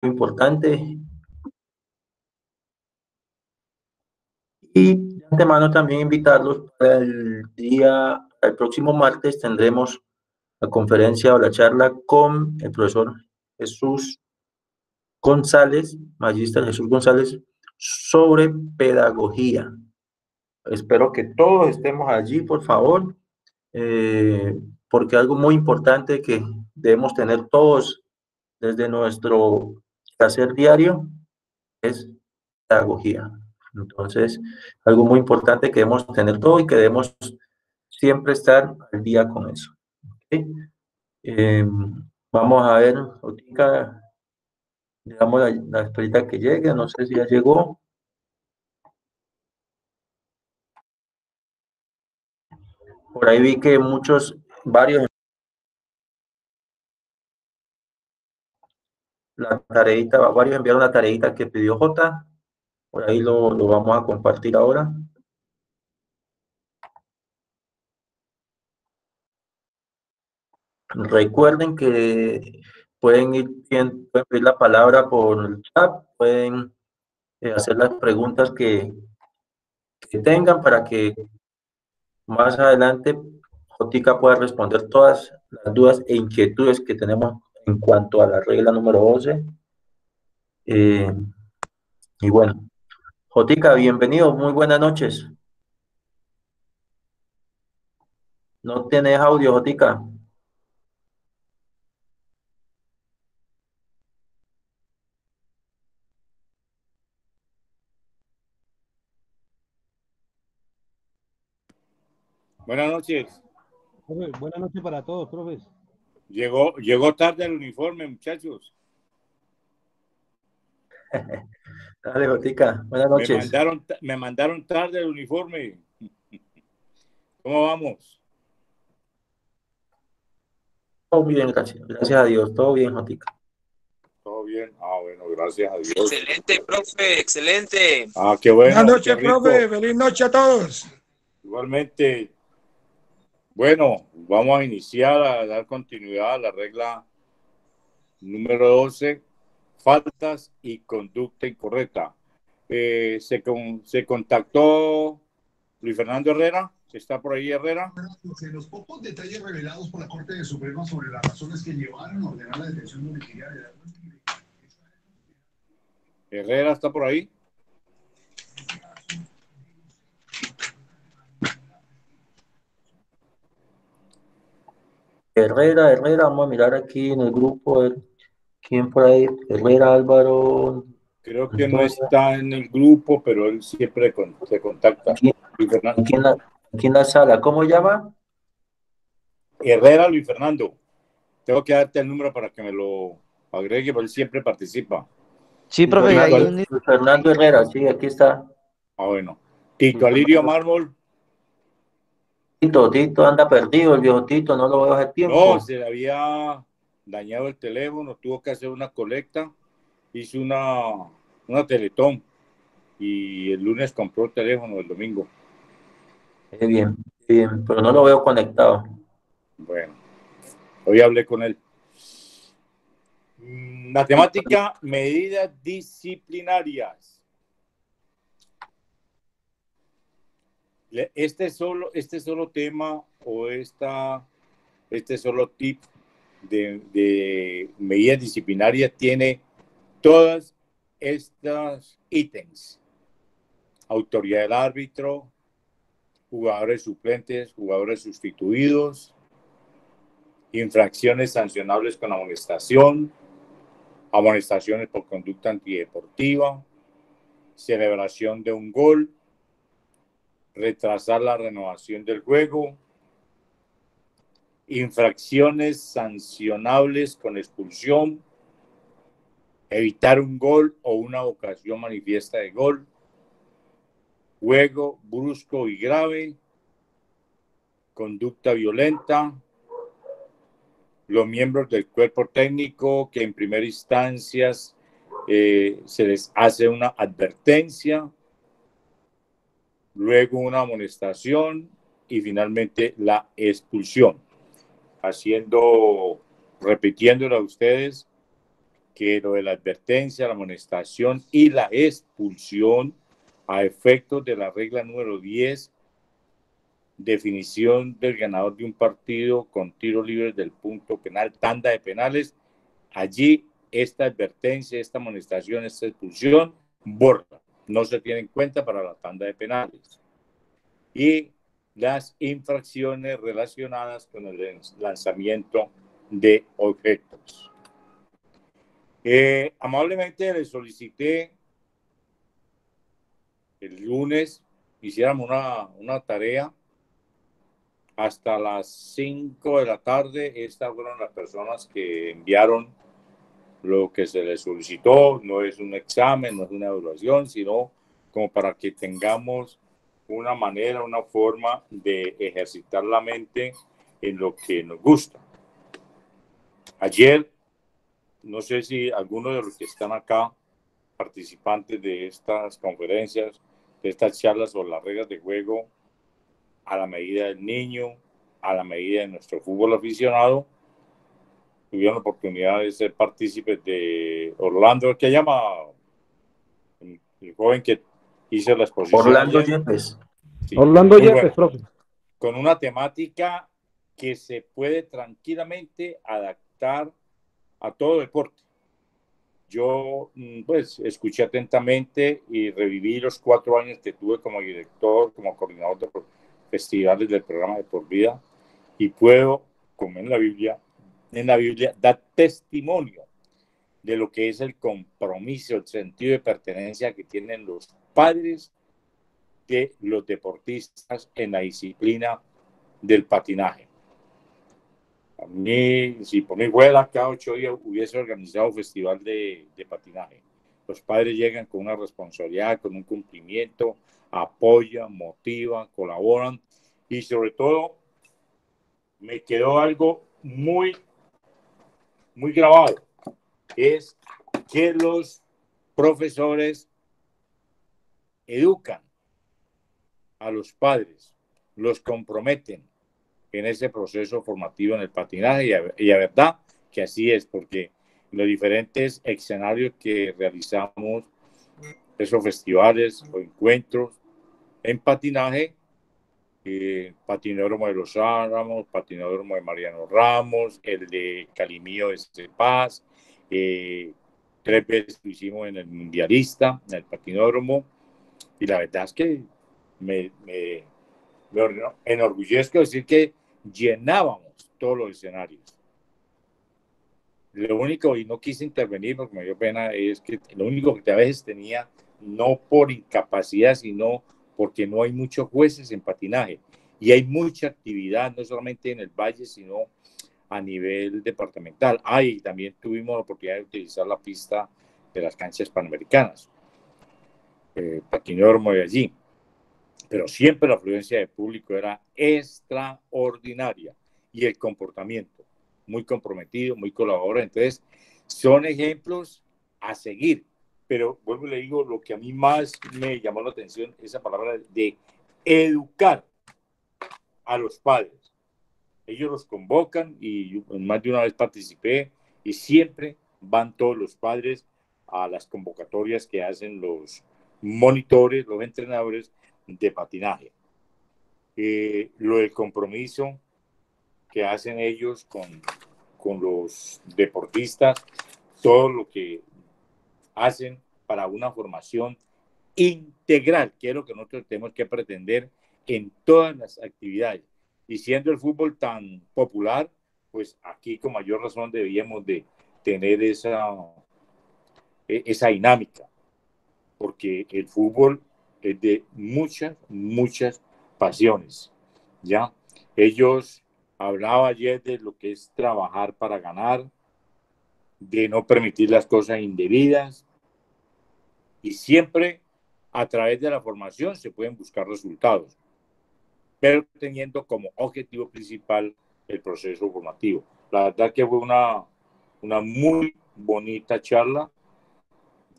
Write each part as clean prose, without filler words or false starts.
importante. Y de antemano también invitarlos para el próximo martes tendremos la conferencia o la charla con el profesor Jesús González, magíster Jesús González, sobre pedagogía. Espero que todos estemos allí, por favor, porque algo muy importante que debemos tener todos desde nuestro hacer diario es pedagogía. Entonces, algo muy importante que debemos tener todo y que debemos siempre estar al día con eso. ¿Okay? Vamos a ver, Otica, digamos la esperita que llegue, no sé si ya llegó. Por ahí vi que varios, varios enviaron la tareita que pidió J. Por ahí lo vamos a compartir ahora. Recuerden que pueden pedir la palabra por el chat, pueden hacer las preguntas que tengan para que más adelante Jotica pueda responder todas las dudas e inquietudes que tenemos en cuanto a la regla número 12. Y bueno, Jotica, bienvenido, muy buenas noches. ¿No tienes audio, Jotica? Buenas noches. Buenas noches para todos, profes. Llegó tarde el uniforme, muchachos. Dale, Jotica, buenas noches. Me mandaron tarde el uniforme. ¿Cómo vamos? Todo bien, gracias a Dios, todo bien, Jotica. Todo bien. Bueno, gracias a Dios. Excelente, profe, excelente. Qué bueno. Buenas noches, profe. Feliz noche a todos. Igualmente. Bueno, vamos a iniciar a dar continuidad a la regla número 12, faltas y conducta incorrecta. Se contactó Luis Fernando Herrera. ¿Está por ahí Herrera? Los pocos detalles revelados por la Corte Suprema sobre las razones que llevaron a ordenar la detención domiciliaria. Herrera, ¿está por ahí? Herrera, vamos a mirar aquí en el grupo, quién por ahí, Herrera, Álvaro. Creo que no está en el grupo, pero él siempre se contacta. Aquí en la sala, ¿cómo llama? Herrera Luis Fernando. Tengo que darte el número para que me lo agregue, porque él siempre participa. Sí, profe. Luis Fernando Herrera, sí, aquí está. Bueno. Tito Alirio Mármol. Tito anda perdido, el viejo Tito, no lo veo hace tiempo. No, se le había dañado el teléfono, tuvo que hacer una colecta, hizo una teletón y el lunes compró el teléfono el domingo. Bien, pero no lo veo conectado. Bueno, hoy hablé con él. Matemática, medidas disciplinarias. Este solo tema o este solo tip de medidas disciplinarias tiene todas estas ítems: autoridad del árbitro, jugadores suplentes, jugadores sustituidos, infracciones sancionables con amonestación, amonestaciones por conducta antideportiva, celebración de un gol, retrasar la renovación del juego, infracciones sancionables con expulsión, evitar un gol o una ocasión manifiesta de gol, juego brusco y grave, conducta violenta, los miembros del cuerpo técnico que en primera instancia se les hace una advertencia, luego una amonestación y finalmente la expulsión. Repitiéndolo a ustedes, que lo de la advertencia, la amonestación y la expulsión a efectos de la regla número 10, definición del ganador de un partido con tiro libre del punto penal, tanda de penales, allí esta advertencia, esta amonestación, esta expulsión borra, no se tiene en cuenta para la tanda de penales. Y las infracciones relacionadas con el lanzamiento de objetos. Amablemente le solicité el lunes hiciéramos una tarea hasta las 5 de la tarde. Estas fueron las personas que enviaron lo que se les solicitó. No es un examen, no es una evaluación, sino como para que tengamos una manera, una forma de ejercitar la mente en lo que nos gusta. Ayer, no sé si algunos de los que están acá, participantes de estas conferencias, de estas charlas sobre las reglas de juego, a la medida del niño, a la medida de nuestro fútbol aficionado, tuvieron la oportunidad de ser partícipes de Orlando, que llama el joven que hizo la exposición. Orlando Yepes. Sí, Orlando Yepes, bueno, profe. con una temática que se puede tranquilamente adaptar a todo deporte. Yo, pues, escuché atentamente y reviví los 4 años que tuve como director, como coordinador de festivales del programa de Por Vida, y puedo, como en la Biblia, dar testimonio de lo que es el compromiso, el sentido de pertenencia que tienen los padres de los deportistas en la disciplina del patinaje. A mí, si por mí fuera, cada 8 días hubiese organizado un festival de patinaje. Los padres llegan con una responsabilidad, con un cumplimiento, apoyan, motivan, colaboran, y sobre todo me quedó algo muy grabado, es que los profesores educan a los padres, los comprometen en ese proceso formativo en el patinaje, y la verdad que así es, porque los diferentes escenarios que realizamos, esos festivales o encuentros en patinaje, patinódromo de Los Álamos, patinódromo de Mariano Ramos, el de Calimío de Cepaz, 3 veces lo hicimos en el Mundialista, en el patinódromo, y la verdad es que me enorgullezco decir que llenábamos todos los escenarios. Lo único, y no quise intervenir porque me dio pena, es que lo único que a veces tenía, no por incapacidad, sino porque no hay muchos jueces en patinaje y hay mucha actividad, no solamente en el valle, sino a nivel departamental. También tuvimos la oportunidad de utilizar la pista de las canchas panamericanas, patinódromo de allí, pero siempre la afluencia de público era extraordinaria y el comportamiento muy comprometido, muy colaborador. Entonces son ejemplos a seguir, pero vuelvo y le digo, lo que a mí más me llamó la atención, esa palabra de educar a los padres. Ellos los convocan y yo más de una vez participé, y siempre van todos los padres a las convocatorias que hacen los monitores, los entrenadores de patinaje. Lo del compromiso que hacen ellos con los deportistas, todo lo que hacen para una formación integral, que es lo que nosotros tenemos que pretender en todas las actividades. Y siendo el fútbol tan popular, pues aquí con mayor razón deberíamos de tener esa dinámica, porque el fútbol es de muchas pasiones, ¿ya? Ellos hablaba ayer de lo que es trabajar para ganar, de no permitir las cosas indebidas, y siempre a través de la formación se pueden buscar resultados, pero teniendo como objetivo principal el proceso formativo. La verdad que fue una muy bonita charla,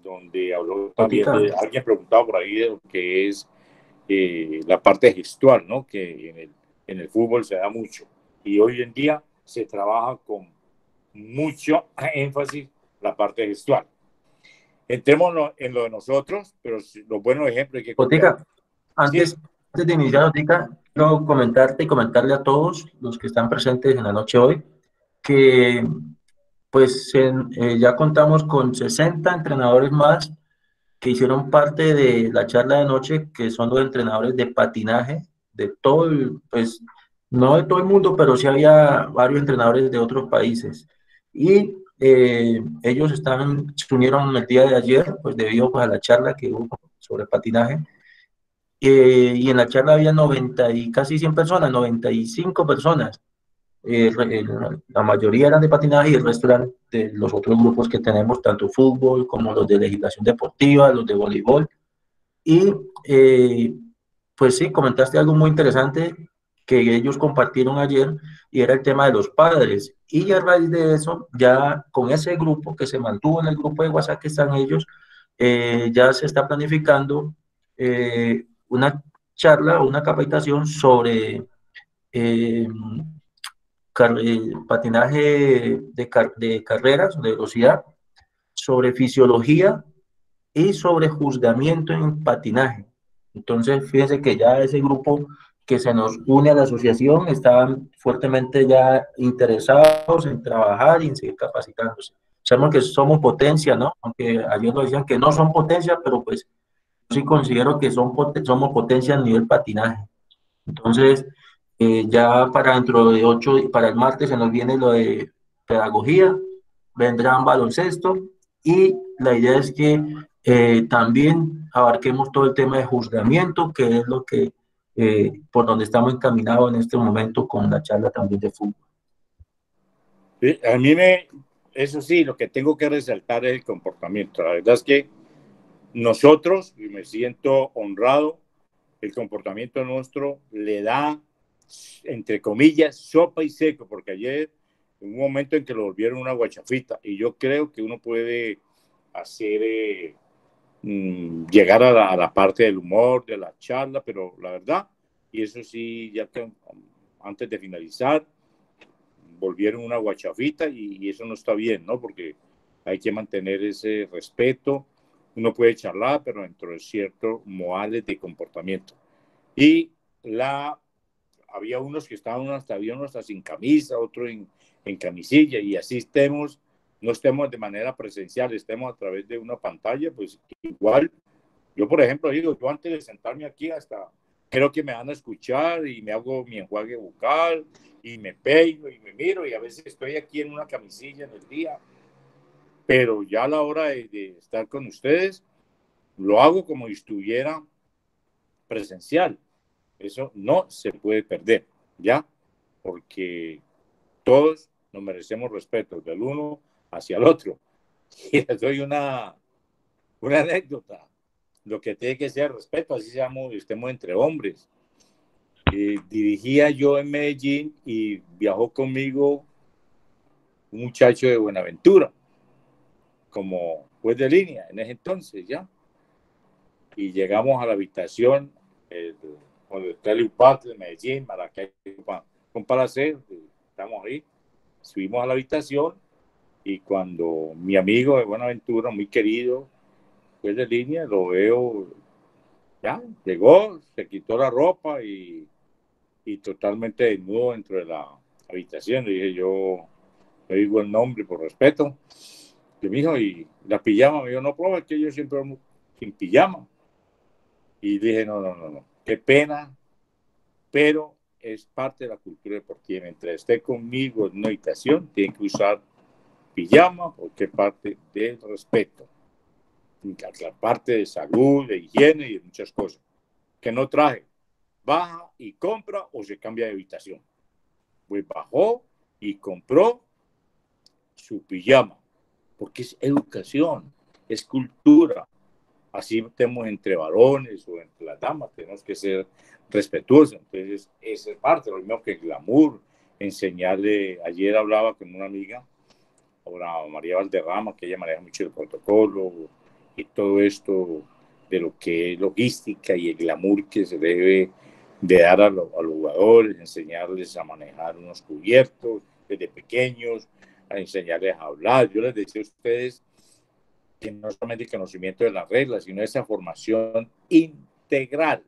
donde habló también de, alguien preguntaba por ahí de lo que es la parte gestual, ¿no? Que en el fútbol se da mucho, y hoy en día se trabaja con mucho énfasis la parte gestual. Entremos en lo de nosotros, pero los buenos ejemplos hay que copiar. Otica, antes de iniciar, Otica, quiero comentarte y comentarle a todos los que están presentes en la noche hoy que pues ya contamos con 60 entrenadores más que hicieron parte de la charla de noche, que son los entrenadores de patinaje de todo pues no de todo el mundo, pero sí había varios entrenadores de otros países. Y ellos se unieron el día de ayer, pues debido pues, a la charla que hubo sobre patinaje. Y en la charla había 90 y casi 100 personas, 95 personas. La mayoría eran de patinaje y el resto eran de los otros grupos que tenemos, tanto fútbol como los de legislación deportiva, los de voleibol. Y pues sí, comentaste algo muy interesante que ellos compartieron ayer y era el tema de los padres. Y a raíz de eso, ya con ese grupo que se mantuvo en el grupo de WhatsApp que están ellos, ya se está planificando una charla, una capacitación sobre eh, patinaje de carreras, de velocidad, sobre fisiología y sobre juzgamiento en patinaje. Entonces, fíjense que ya ese grupo que se nos une a la asociación estaban fuertemente ya interesados en trabajar y en seguir capacitándose. Sabemos que somos potencia, ¿no? Aunque ayer nos decían que no son potencia, pero pues sí considero que somos potencia a nivel patinaje. Entonces, ya para dentro de 8, para el martes se nos viene lo de pedagogía, vendrán baloncesto y la idea es que también abarquemos todo el tema de juzgamiento, que es lo que por donde estamos encaminados en este momento con la charla también de fútbol. Sí, eso sí, lo que tengo que resaltar es el comportamiento. La verdad es que nosotros, y me siento honrado, el comportamiento nuestro le da, entre comillas, sopa y seco, porque ayer, en un momento en que lo volvieron una guachafita, y yo creo que uno puede hacer, llegar a la parte del humor, de la charla, pero la verdad, y eso sí, ya que antes de finalizar, volvieron una guachafita y eso no está bien, ¿no? Porque hay que mantener ese respeto. Uno puede charlar, pero dentro de ciertos modales de comportamiento. Y había unos que estaban había unos hasta sin camisa, otros en camisilla, y así no estemos de manera presencial, estemos a través de una pantalla, pues igual. Yo, por ejemplo, digo, yo antes de sentarme aquí hasta creo que me van a escuchar y me hago mi enjuague bucal y me peino y me miro y a veces estoy aquí en una camisilla en el día, pero ya a la hora de estar con ustedes lo hago como si estuviera presencial. Eso no se puede perder, ¿ya? Porque todos nos merecemos respeto del uno hacia el otro. Y les doy una anécdota. Lo que tiene que ser respeto, así estemos entre hombres. Dirigía yo en Medellín y viajó conmigo un muchacho de Buenaventura, como juez de línea en ese entonces, ¿ya? Y llegamos a la habitación, donde está el UPAT de Medellín, Maracay, con Palacer, estamos ahí, subimos a la habitación y cuando mi amigo de Buenaventura, muy querido, juez de línea, lo veo, ya, llegó, se quitó la ropa y totalmente desnudo dentro de la habitación. Le dije, yo le digo el nombre por respeto. Y me dijo, y la pijama, me dijo, no, profe, es que yo siempre ando sin pijama. Y dije, no, qué pena, pero es parte de la cultura deportiva. Mientras esté conmigo en una habitación, tiene que usar pijama porque es parte del respeto. La parte de salud, de higiene y de muchas cosas. Que no traje. Baja y compra o se cambia de habitación. Pues bajó y compró su pijama, porque es educación, es cultura. Así estemos entre varones o entre las damas, tenemos que ser respetuosos. Entonces, esa es parte, lo mismo que el glamour, enseñarle. Ayer hablaba con una amiga, ahora María Valderrama, que ella maneja mucho el protocolo y todo esto de lo que es logística y el glamour que se debe de dar a los jugadores, enseñarles a manejar unos cubiertos desde pequeños, a enseñarles a hablar. Yo les decía a ustedes que no solamente el conocimiento de las reglas, sino esa formación integral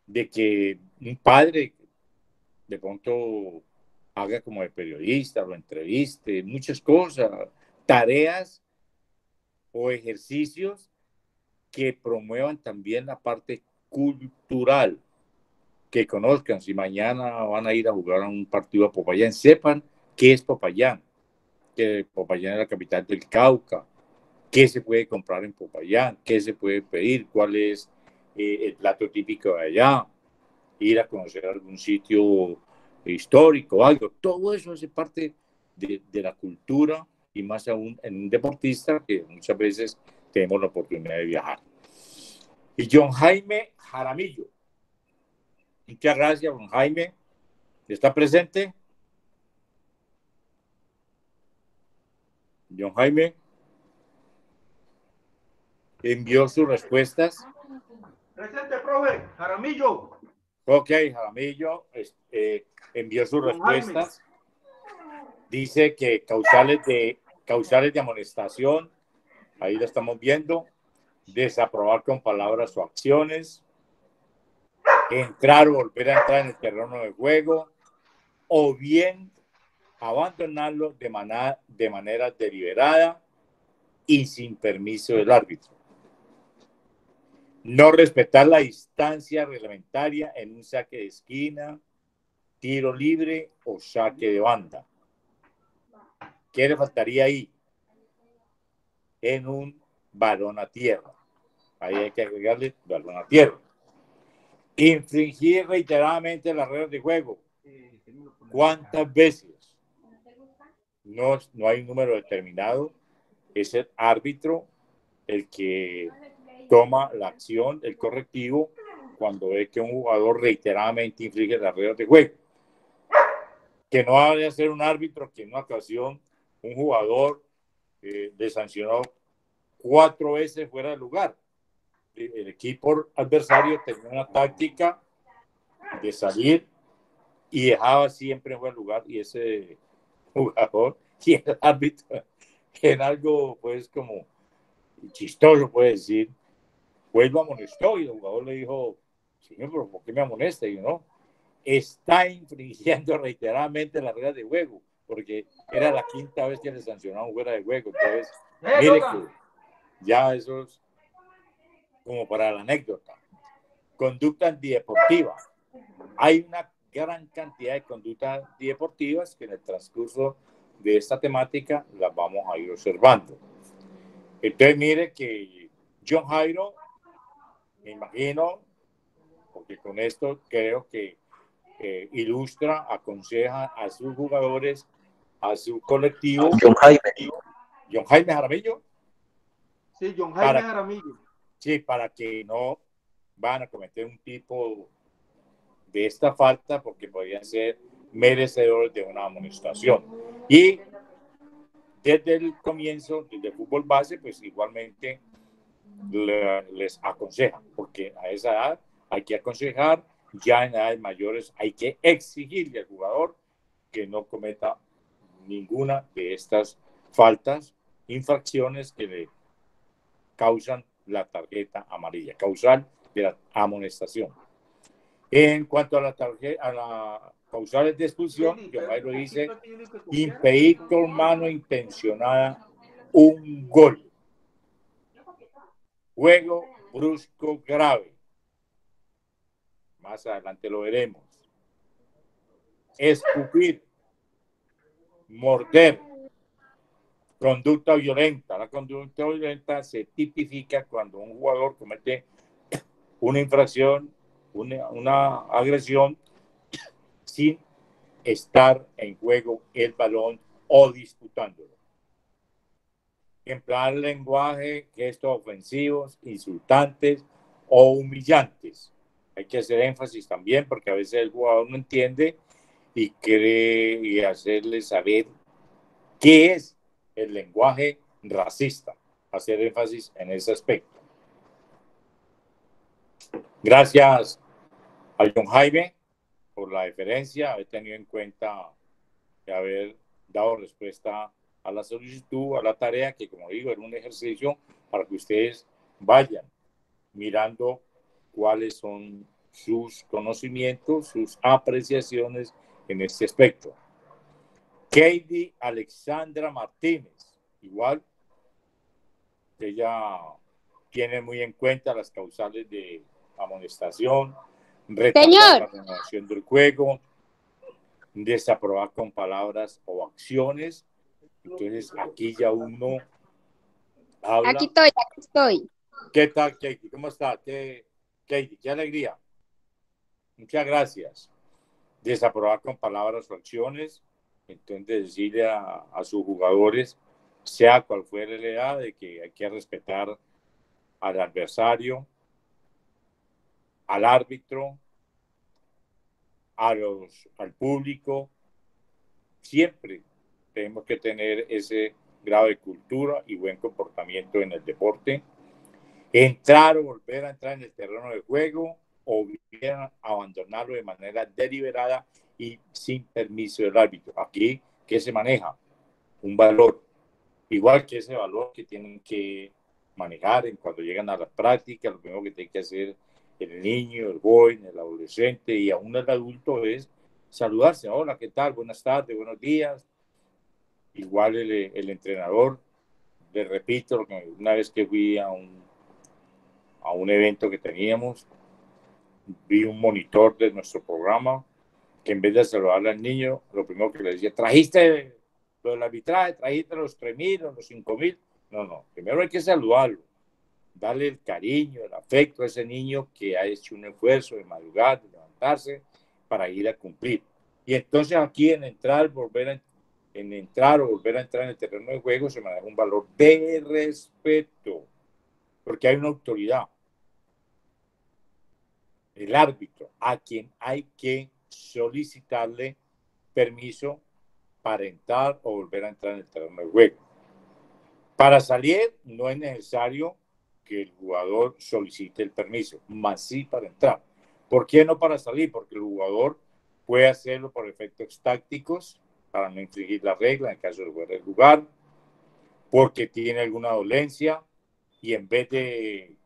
de que un padre de pronto haga como de periodista, lo entreviste, muchas cosas, tareas o ejercicios que promuevan también la parte cultural, que conozcan, si mañana van a ir a jugar a un partido a Popayán, sepan qué es Popayán, que Popayán es la capital del Cauca, qué se puede comprar en Popayán, qué se puede pedir, cuál es el plato típico de allá, ir a conocer algún sitio histórico, algo. Todo eso hace parte de la cultura y más aún en un deportista que muchas veces tenemos la oportunidad de viajar. Y John Jaime Jaramillo. Muchas gracias, don Jaime. ¿Está presente? John Jaime envió sus respuestas. Presente, profe. Jaramillo. Ok, Jaramillo envió sus respuestas. Dice que causales de amonestación, ahí lo estamos viendo, desaprobar con palabras o acciones, entrar o volver a entrar en el terreno de juego, o bien abandonarlo de manera deliberada y sin permiso del árbitro. No respetar la distancia reglamentaria en un saque de esquina, tiro libre o saque de banda. ¿Qué le faltaría ahí? En un balón a tierra. Ahí hay que agregarle balón a tierra. Infringir reiteradamente las reglas de juego. ¿Cuántas veces? No hay un número determinado. Es el árbitro el que toma la acción, el correctivo, cuando ve que un jugador reiteradamente infringe las reglas de juego. Que no vaya a ser un árbitro que en una ocasión un jugador le sancionó 4 veces fuera de lugar. El equipo adversario tenía una táctica de salir y dejaba siempre en buen lugar, y ese jugador y el árbitro, en algo pues como chistoso puede decir, pues lo amonestó y el jugador le dijo, señor, pero ¿por qué me amonesta? Y yo, no, está infringiendo reiteradamente las reglas de juego, porque era la 5ª vez que le sancionaban fuera de juego. Entonces, mire que ya eso es como para la anécdota. Conducta antideportiva. Hay una gran cantidad de conductas antideportivas que en el transcurso de esta temática las vamos a ir observando. Entonces, mire que John Jairo, me imagino, porque con esto creo que ilustra, aconseja a sus jugadores, a su colectivo. John Jaime. John Jaime Jaramillo. Sí, John Jaime Jaramillo. Sí, para que no van a cometer un tipo de esta falta, porque podrían ser merecedores de una amonestación. Y desde el comienzo, desde el fútbol base, pues igualmente les aconseja, porque a esa edad hay que aconsejar, ya en edades mayores hay que exigirle al jugador que no cometa ninguna de estas faltas, infracciones que le causan la tarjeta amarilla, causal de la amonestación. En cuanto a la causales de expulsión, John Jairo dice impedir con mano intencionada un gol, juego brusco grave, más adelante lo veremos, escupir, morder, conducta violenta. La conducta violenta se tipifica cuando un jugador comete una infracción, una agresión sin estar en juego el balón o disputándolo. Emplear lenguaje, gestos ofensivos, insultantes o humillantes. Hay que hacer énfasis también, porque a veces el jugador no entiende y cree, y hacerle saber qué es el lenguaje racista. Hacer énfasis en ese aspecto. Gracias a John Jaime por la deferencia, haber tenido en cuenta y haber dado respuesta a la solicitud, a la tarea, que como digo, era un ejercicio para que ustedes vayan mirando cuáles son sus conocimientos, sus apreciaciones en este aspecto. Katie Alexandra Martínez, igual, ella tiene muy en cuenta las causales de amonestación, retardar la renovación del juego, desaprobar con palabras o acciones. Entonces aquí ya uno habla. Aquí estoy. ¿Qué tal, Katie? ¿Cómo está? Katie, qué alegría. Muchas gracias. Desaprobar con palabras o acciones. Entonces decirle a sus jugadores, sea cual fuere la edad, de que hay que respetar al adversario, al árbitro, al público. Siempre tenemos que tener ese grado de cultura y buen comportamiento en el deporte. Entrar o volver a entrar en el terreno de juego o bien abandonarlo de manera deliberada y sin permiso del árbitro. Aquí, ¿qué se maneja? Un valor. Igual que ese valor que tienen que manejar cuando llegan a las prácticas, lo primero que tiene que hacer el niño, el joven, el adolescente y aún el adulto es saludarse. Hola, ¿qué tal? Buenas tardes, buenos días. Igual el entrenador, le repito, una vez que fui a un evento que teníamos, vi un monitor de nuestro programa que en vez de saludarle al niño, lo primero que le decía, ¿trajiste lo del arbitraje? ¿Trajiste los 3.000 o los 5.000? No, primero hay que saludarlo, darle el cariño, el afecto a ese niño que ha hecho un esfuerzo de madrugar, de levantarse para ir a cumplir. Y entonces aquí en entrar o volver a entrar en el terreno de juego se maneja un valor de respeto, porque hay una autoridad, el árbitro, a quien hay que solicitarle permiso para entrar o volver a entrar en el terreno de juego. Para salir no es necesario que el jugador solicite el permiso, más sí para entrar. ¿Por qué no para salir? Porque el jugador puede hacerlo por efectos tácticos, para no infringir la regla en caso de poder jugar, porque tiene alguna dolencia y en vez de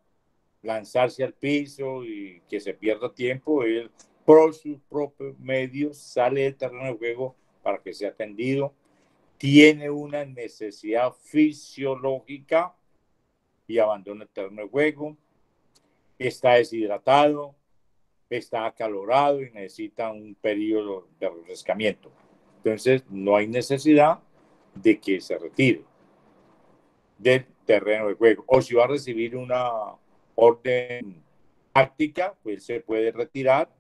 lanzarse al piso y que se pierda tiempo, él por sus propios medios sale del terreno de juego para que sea atendido. Tiene una necesidad fisiológica y abandona el terreno de juego. Está deshidratado, está acalorado y necesita un periodo de refrescamiento. Entonces, no hay necesidad de que se retire del terreno de juego. O si va a recibir una orden táctica, pues se puede retirar.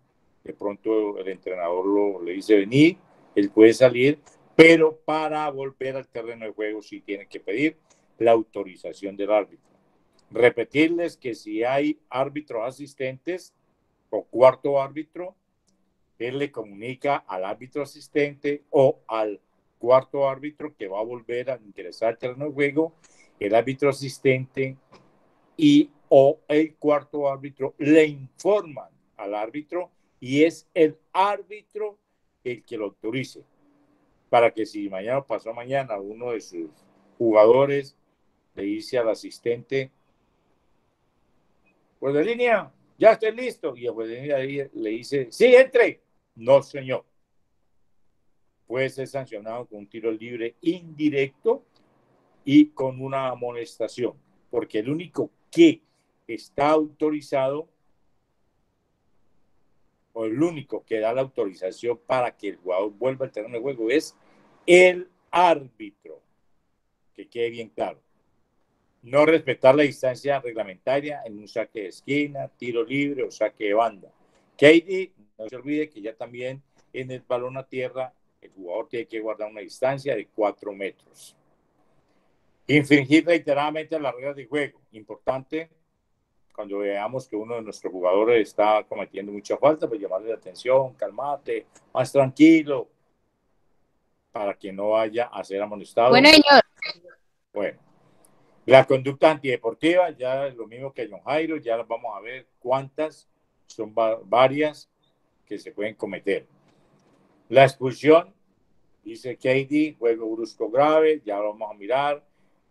De pronto el entrenador le dice venir, él puede salir, pero para volver al terreno de juego sí tiene que pedir la autorización del árbitro. Repetirles que si hay árbitros asistentes o cuarto árbitro, él le comunica al árbitro asistente o al cuarto árbitro que va a volver a ingresar al terreno de juego. El árbitro asistente o el cuarto árbitro le informan al árbitro y es el árbitro el que lo autorice, para que si mañana o pasado mañana uno de sus jugadores le dice al asistente, pues de línea, ya estoy listo, y el juez de línea le dice, sí, entre. No, señor. Puede ser sancionado con un tiro libre indirecto y con una amonestación, porque el único que está autorizado o el único que da la autorización para que el jugador vuelva al terreno de juego es el árbitro. Que quede bien claro. No respetar la distancia reglamentaria en un saque de esquina, tiro libre o saque de banda. Katie, no se olvide que ya también en el balón a tierra el jugador tiene que guardar una distancia de 4 metros. Infringir reiteradamente las reglas de juego. Importante, cuando veamos que uno de nuestros jugadores está cometiendo mucha falta, pues llamarle la atención, calmate, más tranquilo, para que no vaya a ser amonestado. Bueno, señor. Bueno, la conducta antideportiva, ya es lo mismo que John Jairo, ya vamos a ver cuántas, son varias que se pueden cometer. La expulsión Dice KD, juego brusco grave, ya lo vamos a mirar.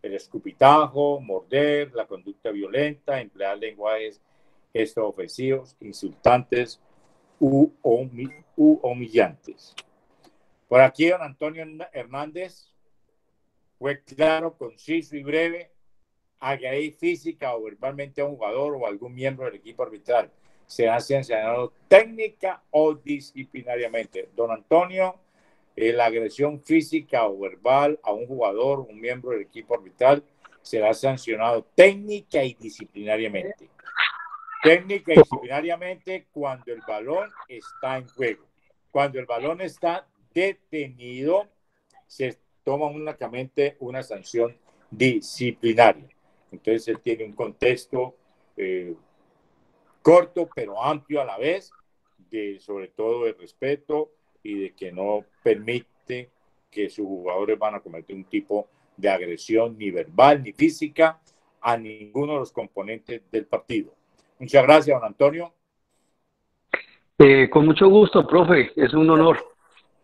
El escupitajo, morder, la conducta violenta, emplear lenguajes gestos ofensivos, insultantes u humillantes. Por aquí, don Antonio Hernández fue claro, conciso y breve. Agredir física o verbalmente a un jugador o algún miembro del equipo arbitral será sancionado técnica o disciplinariamente. Don Antonio, la agresión física o verbal a un jugador o un miembro del equipo arbitral será sancionado técnica y disciplinariamente. Técnica y disciplinariamente cuando el balón está en juego. Cuando el balón está detenido, se toma únicamente una sanción disciplinaria. Entonces él tiene un contexto corto pero amplio a la vez, de sobre todo de respeto y de que no permite que sus jugadores van a cometer un tipo de agresión ni verbal ni física a ninguno de los componentes del partido. Muchas gracias, don Antonio. Con mucho gusto, profe, es un honor.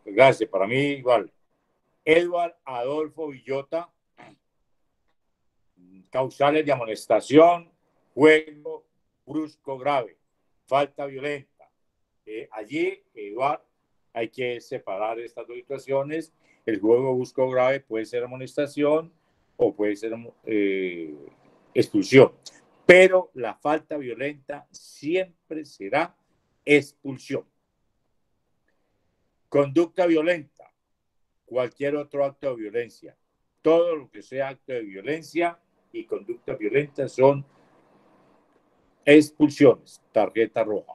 Gracias, para mí igual. Edward Adolfo Villota, causales de amonestación, juego brusco grave, falta violenta. Allí, Eduard, hay que separar estas dos situaciones. El juego brusco grave puede ser amonestación o puede ser expulsión, pero la falta violenta siempre será expulsión. Conducta violenta, cualquier otro acto de violencia. Todo lo que sea acto de violencia y conducta violenta son expulsiones, tarjeta roja.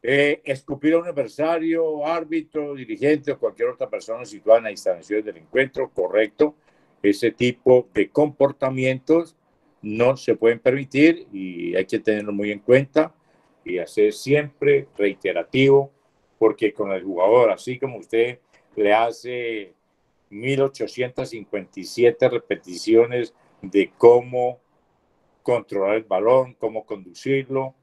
Escupir a un adversario, árbitro, dirigente o cualquier otra persona situada en las instalaciones del encuentro, correcto. Ese tipo de comportamientos no se pueden permitir y hay que tenerlo muy en cuenta y hacer siempre reiterativo, porque con el jugador, así como usted le hace 1857 repeticiones de cómo controlar el balón, cómo conducirlo,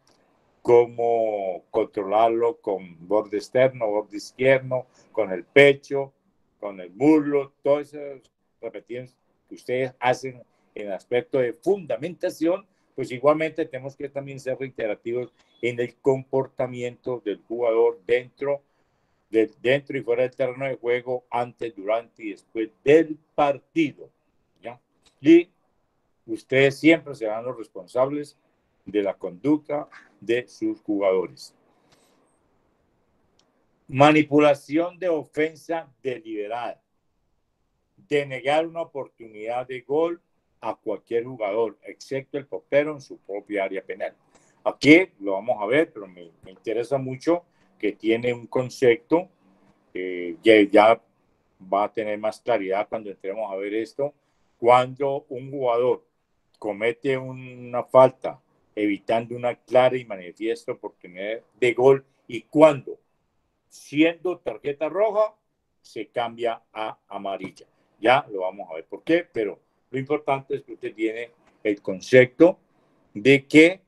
cómo controlarlo con borde externo, borde izquierdo, con el pecho, con el muslo, todas esas repeticiones que ustedes hacen en el aspecto de fundamentación, pues igualmente tenemos que también ser reiterativos en el comportamiento del jugador dentro y fuera del terreno de juego, antes, durante y después del partido, ¿ya? Y ustedes siempre serán los responsables de la conducta de sus jugadores. Manipulación de ofensa deliberada. Denegar una oportunidad de gol a cualquier jugador, excepto el portero en su propia área penal. Aquí lo vamos a ver, pero me interesa mucho que tiene un concepto que ya va a tener más claridad cuando entremos a ver esto. Cuando un jugador comete una falta evitando una clara y manifiesta oportunidad de gol y cuando, siendo tarjeta roja, se cambia a amarilla. Ya lo vamos a ver por qué, pero lo importante es que usted tiene el concepto de que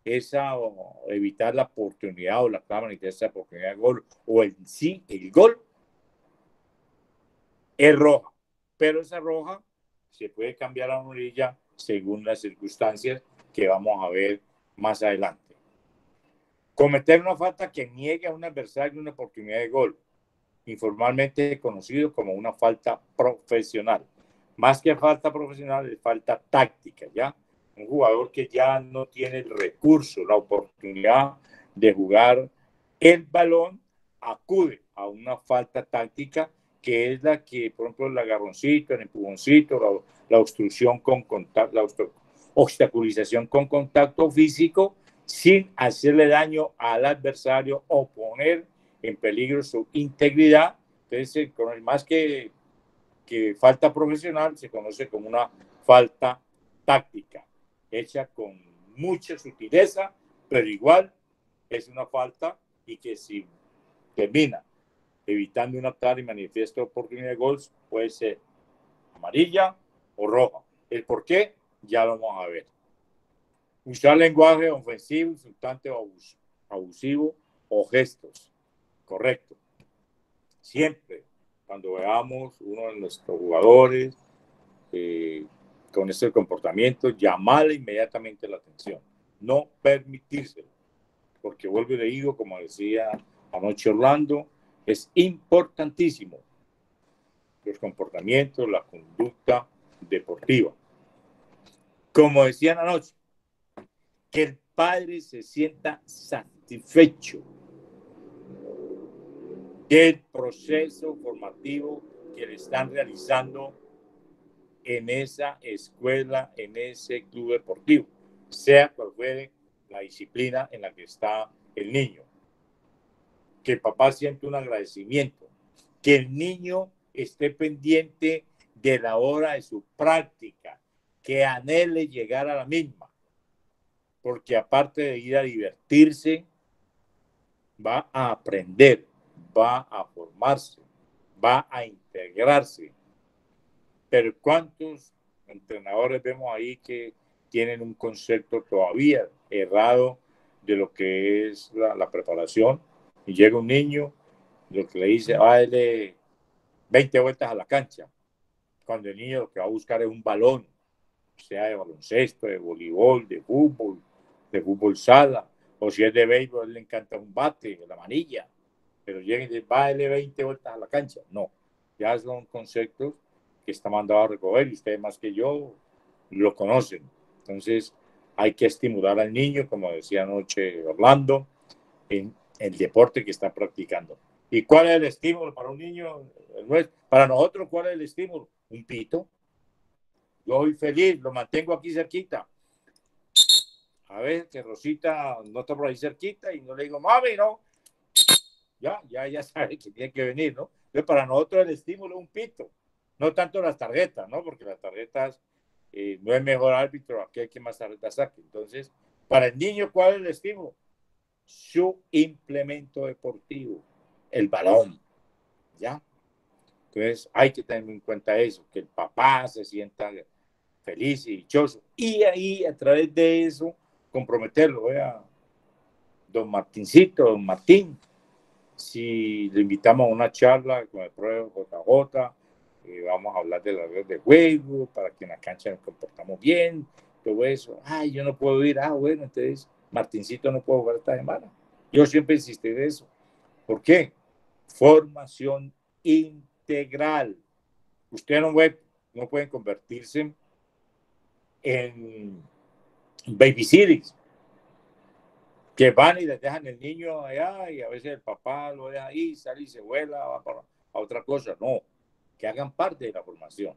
evitar la oportunidad o la clara manifiesta oportunidad de gol o en sí el gol es roja, pero esa roja se puede cambiar a amarilla según las circunstancias que vamos a ver más adelante. Cometer una falta que niegue a un adversario una oportunidad de gol, informalmente conocido como una falta profesional. Más que falta profesional, es falta táctica, ¿ya? Un jugador que ya no tiene el recurso, la oportunidad de jugar el balón, acude a una falta táctica que es la que, por ejemplo, el agarroncito, el empujoncito, la obstrucción con contacto, la obstaculización con contacto físico sin hacerle daño al adversario o poner en peligro su integridad. Entonces, más que falta profesional, se conoce como una falta táctica, hecha con mucha sutileza, pero igual es una falta y que si termina evitando una clara y manifiesta oportunidad de gol, puede ser amarilla o roja. El por qué ya lo vamos a ver. Usar lenguaje ofensivo, insultante o abusivo o gestos. Correcto. Siempre cuando veamos uno de nuestros jugadores con este comportamiento, llamarle inmediatamente la atención, no permitírselo, porque vuelvo y le digo, como decía anoche Orlando, es importantísimo los comportamientos, la conducta deportiva. Como decían anoche, que el padre se sienta satisfecho del proceso formativo que le están realizando en esa escuela, en ese club deportivo, sea cual fuere la disciplina en la que está el niño. Que el papá siente un agradecimiento, que el niño esté pendiente de la hora de su práctica, que anhele llegar a la misma, porque aparte de ir a divertirse, va a aprender, va a formarse, va a integrarse. Pero ¿cuántos entrenadores vemos ahí que tienen un concepto todavía errado de lo que es la preparación? Y llega un niño, lo que le dice, va a darle 20 vueltas a la cancha, cuando el niño lo que va a buscar es un balón, sea de baloncesto, de voleibol, de fútbol sala, o si es de béisbol, le encanta un bate, la manilla, pero llega y dice, va a darle 20 vueltas a la cancha. No, ya son conceptos que está mandado a recoger y ustedes más que yo lo conocen. Entonces hay que estimular al niño, como decía anoche Orlando, en el deporte que está practicando. ¿Y cuál es el estímulo para un niño? Para nosotros, ¿cuál es el estímulo? Un pito. Yo soy feliz, lo mantengo aquí cerquita. A ver, que Rosita no está por ahí cerquita y no le digo, mami, no. Ya sabe que tiene que venir, ¿no? Entonces, para nosotros el estímulo es un pito. No tanto las tarjetas, ¿no? Porque las tarjetas no es mejor árbitro aquel que más tarjetas saque. Entonces, para el niño, ¿cuál es el estímulo? Su implemento deportivo, el balón, ¿ya? Entonces, hay que tener en cuenta eso, que el papá se sienta feliz y dichoso. Y ahí, a través de eso, comprometerlo, vea, don Martincito, don Martín, si le invitamos a una charla con el profe JJ, vamos a hablar de las reglas de juego, para que en la cancha nos comportamos bien, todo eso. Ay, yo no puedo ir. Bueno, entonces Martincito no puede jugar esta semana. Yo siempre insistí en eso. ¿Por qué? Formación integral. Ustedes no pueden convertirse en babysitters, que van y les dejan el niño allá y a veces el papá lo deja ahí, sale y se vuela, va a otra cosa. No, que hagan parte de la formación.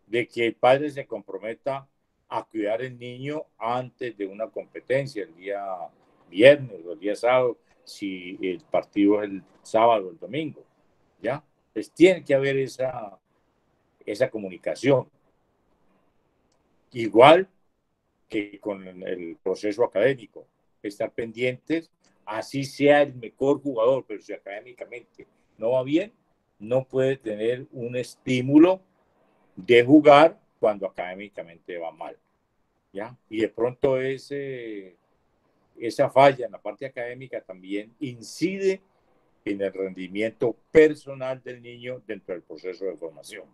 De que el padre se comprometa a cuidar al niño antes de una competencia, el día viernes o el día sábado, si el partido es el sábado o el domingo, ¿ya? Pues tiene que haber esa comunicación. Igual que con el proceso académico, estar pendientes, así sea el mejor jugador, pero si académicamente no va bien, no puede tener un estímulo de jugar cuando académicamente va mal, ¿ya? Y de pronto esa falla en la parte académica también incide en el rendimiento personal del niño dentro del proceso de formación.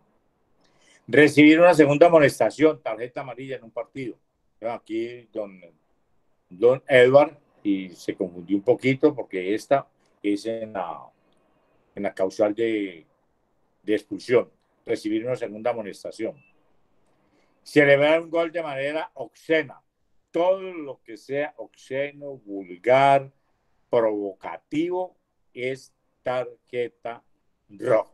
Recibir una segunda amonestación, tarjeta amarilla en un partido. Aquí don Edward, y se confundió un poquito porque esta es en la causal de expulsión. Recibir una segunda amonestación. Celebrar un gol de manera obscena. Todo lo que sea obsceno, vulgar, provocativo es tarjeta roja.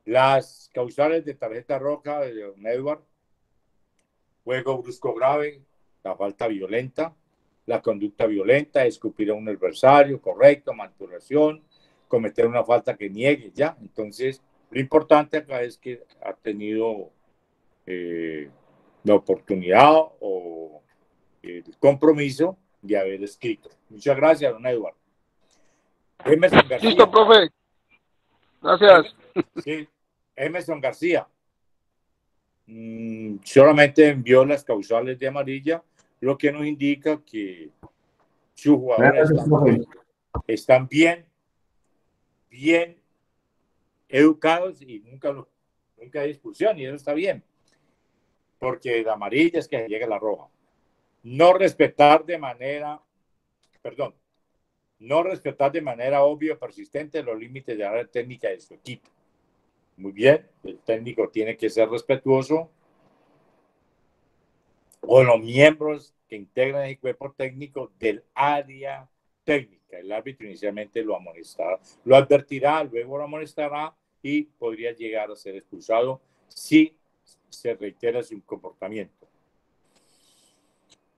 Las causales de tarjeta roja de don Edward: juego brusco grave, la falta violenta, la conducta violenta, escupir a un adversario, correcto, manipulación, cometer una falta que niegue, ya. Entonces, lo importante acá es que ha tenido la oportunidad o el compromiso de haber escrito. Muchas gracias, don Edward. Emerson García. Listo, profe. Gracias. Sí, Emerson García. Solamente envió las causales de amarilla, lo que nos indica que sus jugadores están bien bien educados y nunca hay expulsión, y eso está bien, porque la amarilla es que llega la roja. No respetar de manera obvia o persistente los límites de la área técnica de su equipo. Muy bien, el técnico tiene que ser respetuoso con los miembros que integran el cuerpo técnico del área técnica. El árbitro inicialmente lo amonestará, lo advertirá, luego lo amonestará y podría llegar a ser expulsado si se reitera su comportamiento.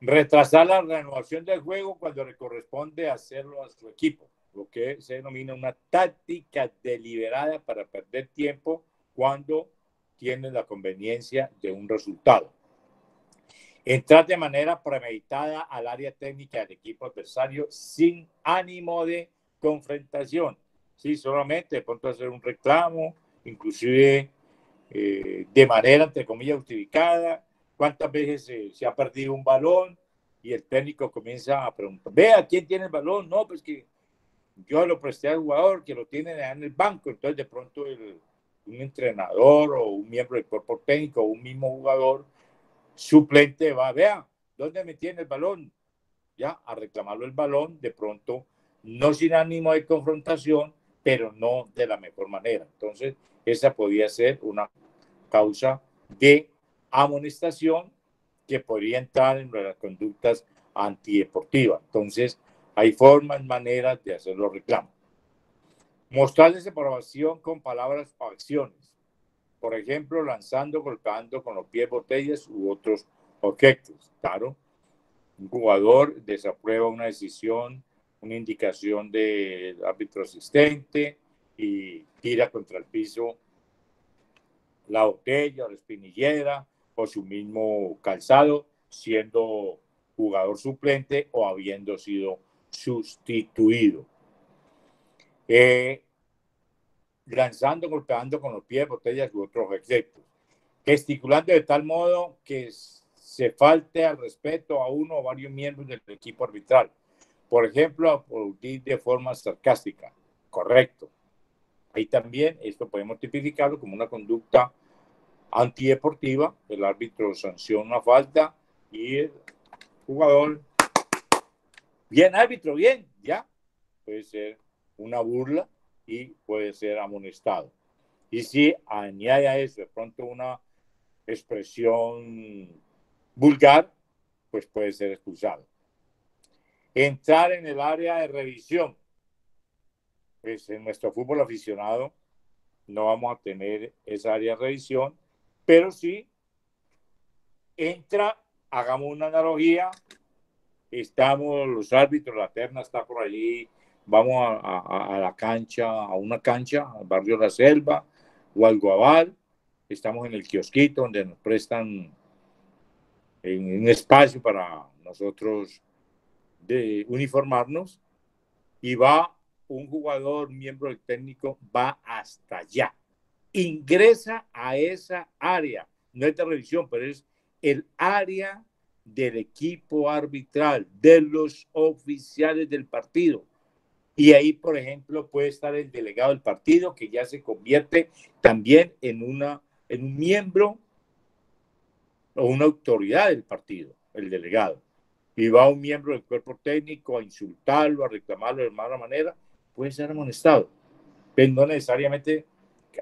Retrasar la renovación del juego cuando le corresponde hacerlo a su equipo, lo que se denomina una táctica deliberada para perder tiempo cuando tiene la conveniencia de un resultado. Entrar de manera premeditada al área técnica del equipo adversario sin ánimo de confrontación. Sí, solamente de pronto hacer un reclamo, inclusive de manera, entre comillas, justificada. ¿Cuántas veces se ha perdido un balón y el técnico comienza a preguntar, vea, ¿quién tiene el balón? No, pues que yo lo presté al jugador que lo tiene en el banco. Entonces de pronto un entrenador o un miembro del cuerpo técnico o un mismo jugador suplente va, vea, ¿dónde me tiene el balón? Ya, a reclamarlo el balón, de pronto, no sin ánimo de confrontación, pero no de la mejor manera. Entonces, esa podría ser una causa de amonestación que podría entrar en las conductas antideportivas. Entonces, hay formas, maneras de hacer los reclamos. Mostrar desaprobación con palabras o acciones. Por ejemplo, lanzando, golpeando con los pies botellas u otros objetos. Claro, un jugador desaprueba una decisión, una indicación del árbitro asistente y tira contra el piso la botella o la espinillera o su mismo calzado, siendo jugador suplente o habiendo sido sustituido. Lanzando, golpeando con los pies, botellas u otros objetos. Gesticulando de tal modo que se falte al respeto a uno o varios miembros del equipo arbitral. Por ejemplo, aplaudir de forma sarcástica. Correcto. Ahí también esto podemos tipificarlo como una conducta antideportiva. El árbitro sanciona una falta y el jugador, bien árbitro, bien, ya. Puede ser una burla y puede ser amonestado. Y si añade a eso de pronto una expresión vulgar, pues puede ser expulsado. Entrar en el área de revisión. Pues en nuestro fútbol aficionado no vamos a tener esa área de revisión, pero sí entra, hagamos una analogía, estamos los árbitros, la terna está por allí, vamos a la cancha, a una cancha, al barrio La Selva o al Guabal, estamos en el kiosquito donde nos prestan en un espacio para nosotros de uniformarnos, y va un jugador, miembro del técnico, va hasta allá, ingresa a esa área, no es de revisión, pero es el área del equipo arbitral, de los oficiales del partido. Y ahí, por ejemplo, puede estar el delegado del partido, que ya se convierte también en un miembro o una autoridad del partido, el delegado. Y va un miembro del cuerpo técnico a insultarlo, a reclamarlo de mala manera, puede ser amonestado. Pero no necesariamente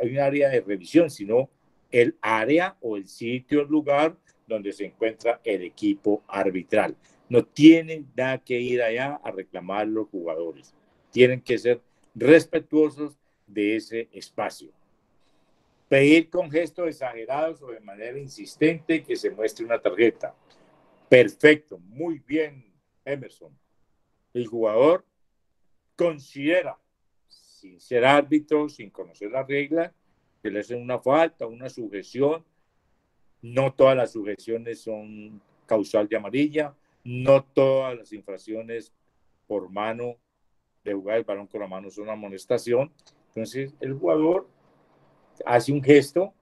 hay un área de revisión, sino el área o el sitio, el lugar donde se encuentra el equipo arbitral. No tienen nada que ir allá a reclamar los jugadores. Tienen que ser respetuosos de ese espacio. Pedir con gestos exagerados o de manera insistente que se muestre una tarjeta. Perfecto, muy bien, Emerson. El jugador considera, sin ser árbitro, sin conocer las reglas, que le hacen una falta, una sujeción. No todas las sujeciones son causal de amarilla, no todas las infracciones por mano, de jugar el balón con la mano, son amonestación. Entonces, el jugador hace un gesto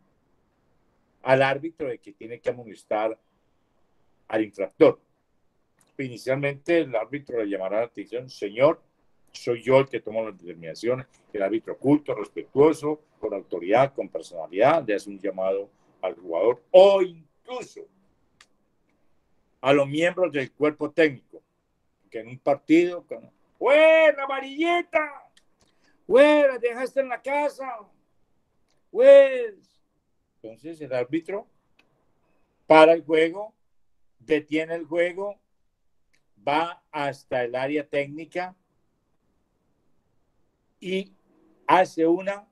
al árbitro de que tiene que amonestar al infractor. Inicialmente, el árbitro le llamará la atención, señor, soy yo el que tomo las determinaciones. El árbitro culto, respetuoso, con autoridad, con personalidad, le hace un llamado al jugador o incluso a los miembros del cuerpo técnico, que en un partido, ¡fuera, amarilleta! ¡Fuera, dejaste en la casa! Pues, entonces el árbitro para el juego, detiene el juego, va hasta el área técnica y hace una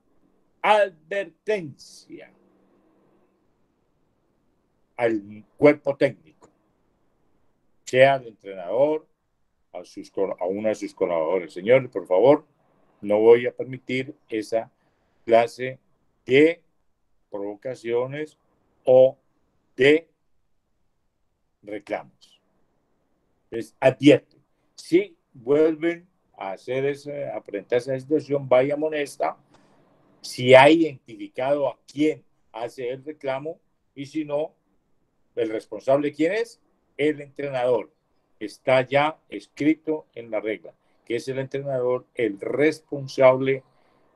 advertencia al cuerpo técnico, sea al entrenador, a uno de sus colaboradores. Señores, por favor, no voy a permitir esa clase de provocaciones o de reclamos. Les advierte, si vuelven a a presentar esa situación, vaya molesta, si ha identificado a quién hace el reclamo, y si no, el responsable, ¿quién es? El entrenador. Está ya escrito en la regla, que es el entrenador el responsable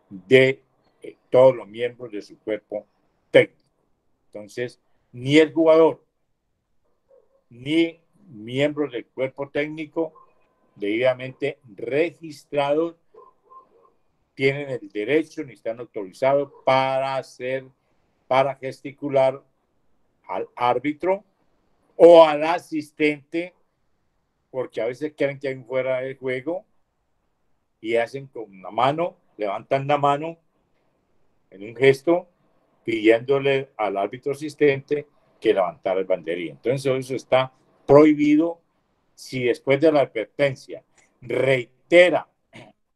de todos los miembros de su cuerpo técnico. Entonces, ni el jugador, ni miembros del cuerpo técnico debidamente registrados tienen el derecho ni están autorizados para gesticular al árbitro o al asistente, porque a veces quieren que hay fuera del juego y hacen con la mano, levantan la mano en un gesto pidiéndole al árbitro asistente que levantara el banderín. Entonces eso está prohibido. Si después de la advertencia reitera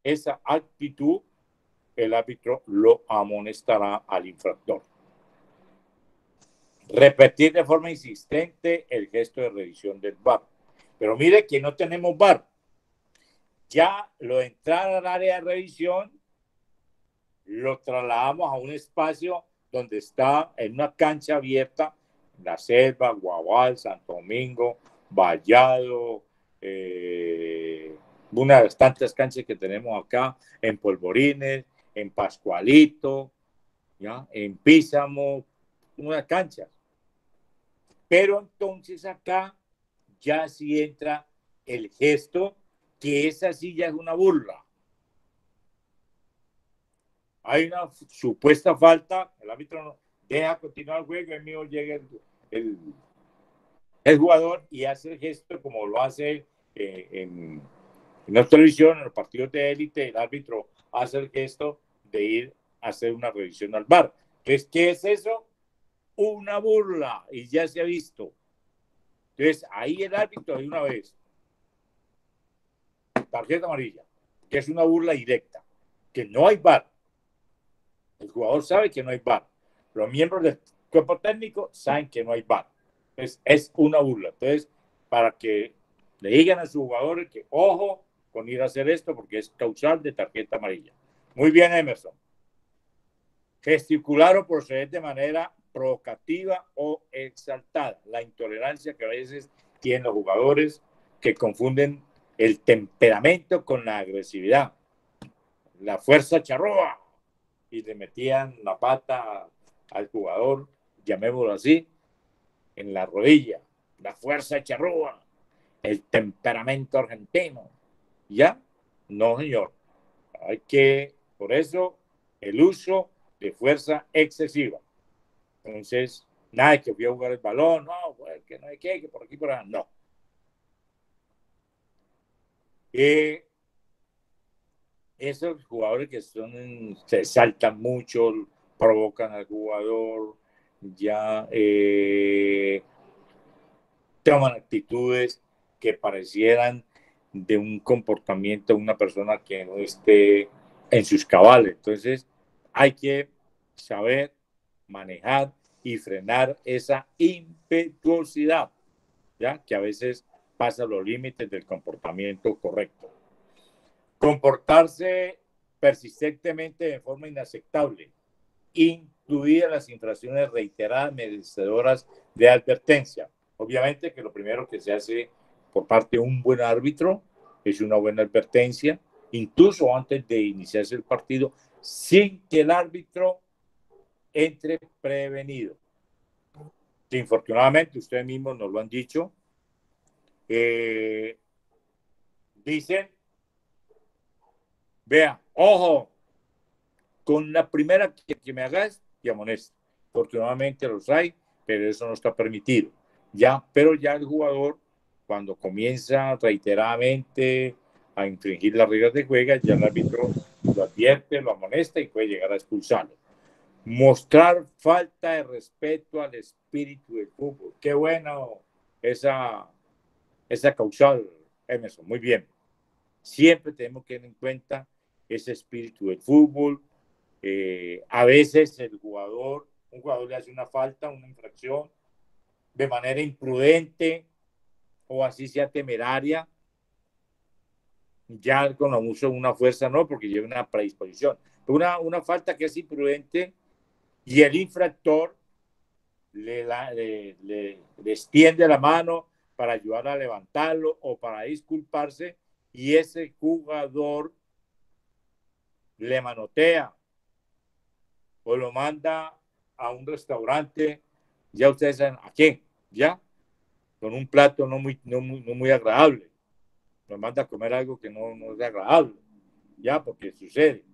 esa actitud, el árbitro lo amonestará al infractor. Repetir de forma insistente el gesto de revisión del VAR. Pero mire que no tenemos VAR. Ya lo de entrar al área de revisión lo trasladamos a un espacio donde está en una cancha abierta, La Selva, Guabal, Santo Domingo, Vallado, una de las tantas canchas que tenemos acá, en Polvorines, en Pascualito, ¿ya? En Písamo, unas canchas. Pero entonces acá ya sí entra el gesto, que esa sí ya es una burla. Hay una supuesta falta, el árbitro no deja continuar el juego, el mío llega el jugador y hace el gesto como lo hace en la televisión, en los partidos de élite, el árbitro hace el gesto de ir a hacer una revisión al VAR. Entonces, ¿qué es eso? Una burla, y ya se ha visto. Entonces, ahí el árbitro de una vez, tarjeta amarilla, que es una burla directa, que no hay VAR. El jugador sabe que no hay VAR. Los miembros del cuerpo técnico saben que no hay VAR. Entonces, es una burla. Entonces, para que le digan a sus jugadores que ojo con ir a hacer esto porque es causal de tarjeta amarilla. Muy bien, Emerson. Gesticular o proceder de manera provocativa o exaltada. La intolerancia que a veces tienen los jugadores que confunden el temperamento con la agresividad. La fuerza charrúa. Y le metían la pata al jugador, llamémoslo así, en la rodilla. La fuerza charrúa. El temperamento argentino. ¿Ya? No, señor. Hay que, por eso, el uso de fuerza excesiva. Entonces, nada que fui a jugar el balón, no, pues, que no hay que por aquí, por allá, no. Esos jugadores que se saltan mucho, provocan al jugador, ya toman actitudes que parecieran de un comportamiento de una persona que no esté en sus cabales. Entonces, hay que saber manejar y frenar esa impetuosidad, ¿ya? Que a veces pasa los límites del comportamiento correcto. Comportarse persistentemente de forma inaceptable, incluidas las infracciones reiteradas merecedoras de advertencia. Obviamente que lo primero que se hace por parte de un buen árbitro es una buena advertencia incluso antes de iniciarse el partido, sin que el árbitro entre prevenido. Sí, infortunadamente, ustedes mismos nos lo han dicho. Dicen, vea, ojo, con la primera que me hagas, te amonesto. Afortunadamente los hay, pero eso no está permitido. Ya, pero ya el jugador, cuando comienza reiteradamente a infringir las reglas de juego, ya el árbitro lo advierte, lo amonesta y puede llegar a expulsarlo. Mostrar falta de respeto al espíritu del fútbol. Qué bueno esa causal, Emerson. Muy bien. Siempre tenemos que tener en cuenta ese espíritu del fútbol. A veces un jugador le hace una falta, una infracción, de manera imprudente o así sea temeraria, ya con abuso de una fuerza no, porque lleva una predisposición. Una falta que es imprudente y el infractor le extiende la mano para ayudar a levantarlo o para disculparse y ese jugador le manotea o lo manda a un restaurante, ya ustedes saben a quién, ya, con un plato no muy agradable, nos manda a comer algo que no es agradable, ya, porque sucede,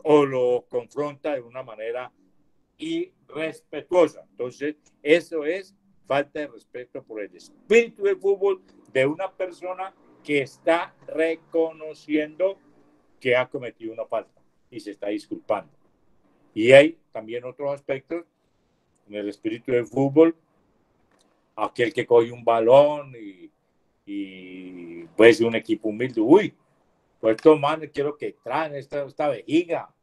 o lo confronta de una manera irrespetuosa. Entonces, eso es falta de respeto por el espíritu del fútbol de una persona que está reconociendo que ha cometido una falta y se está disculpando. Y hay también otros aspectos en el espíritu del fútbol, aquel que coge un balón y puede ser un equipo humilde, uy, pues estos manes quiero que traen esta vejiga,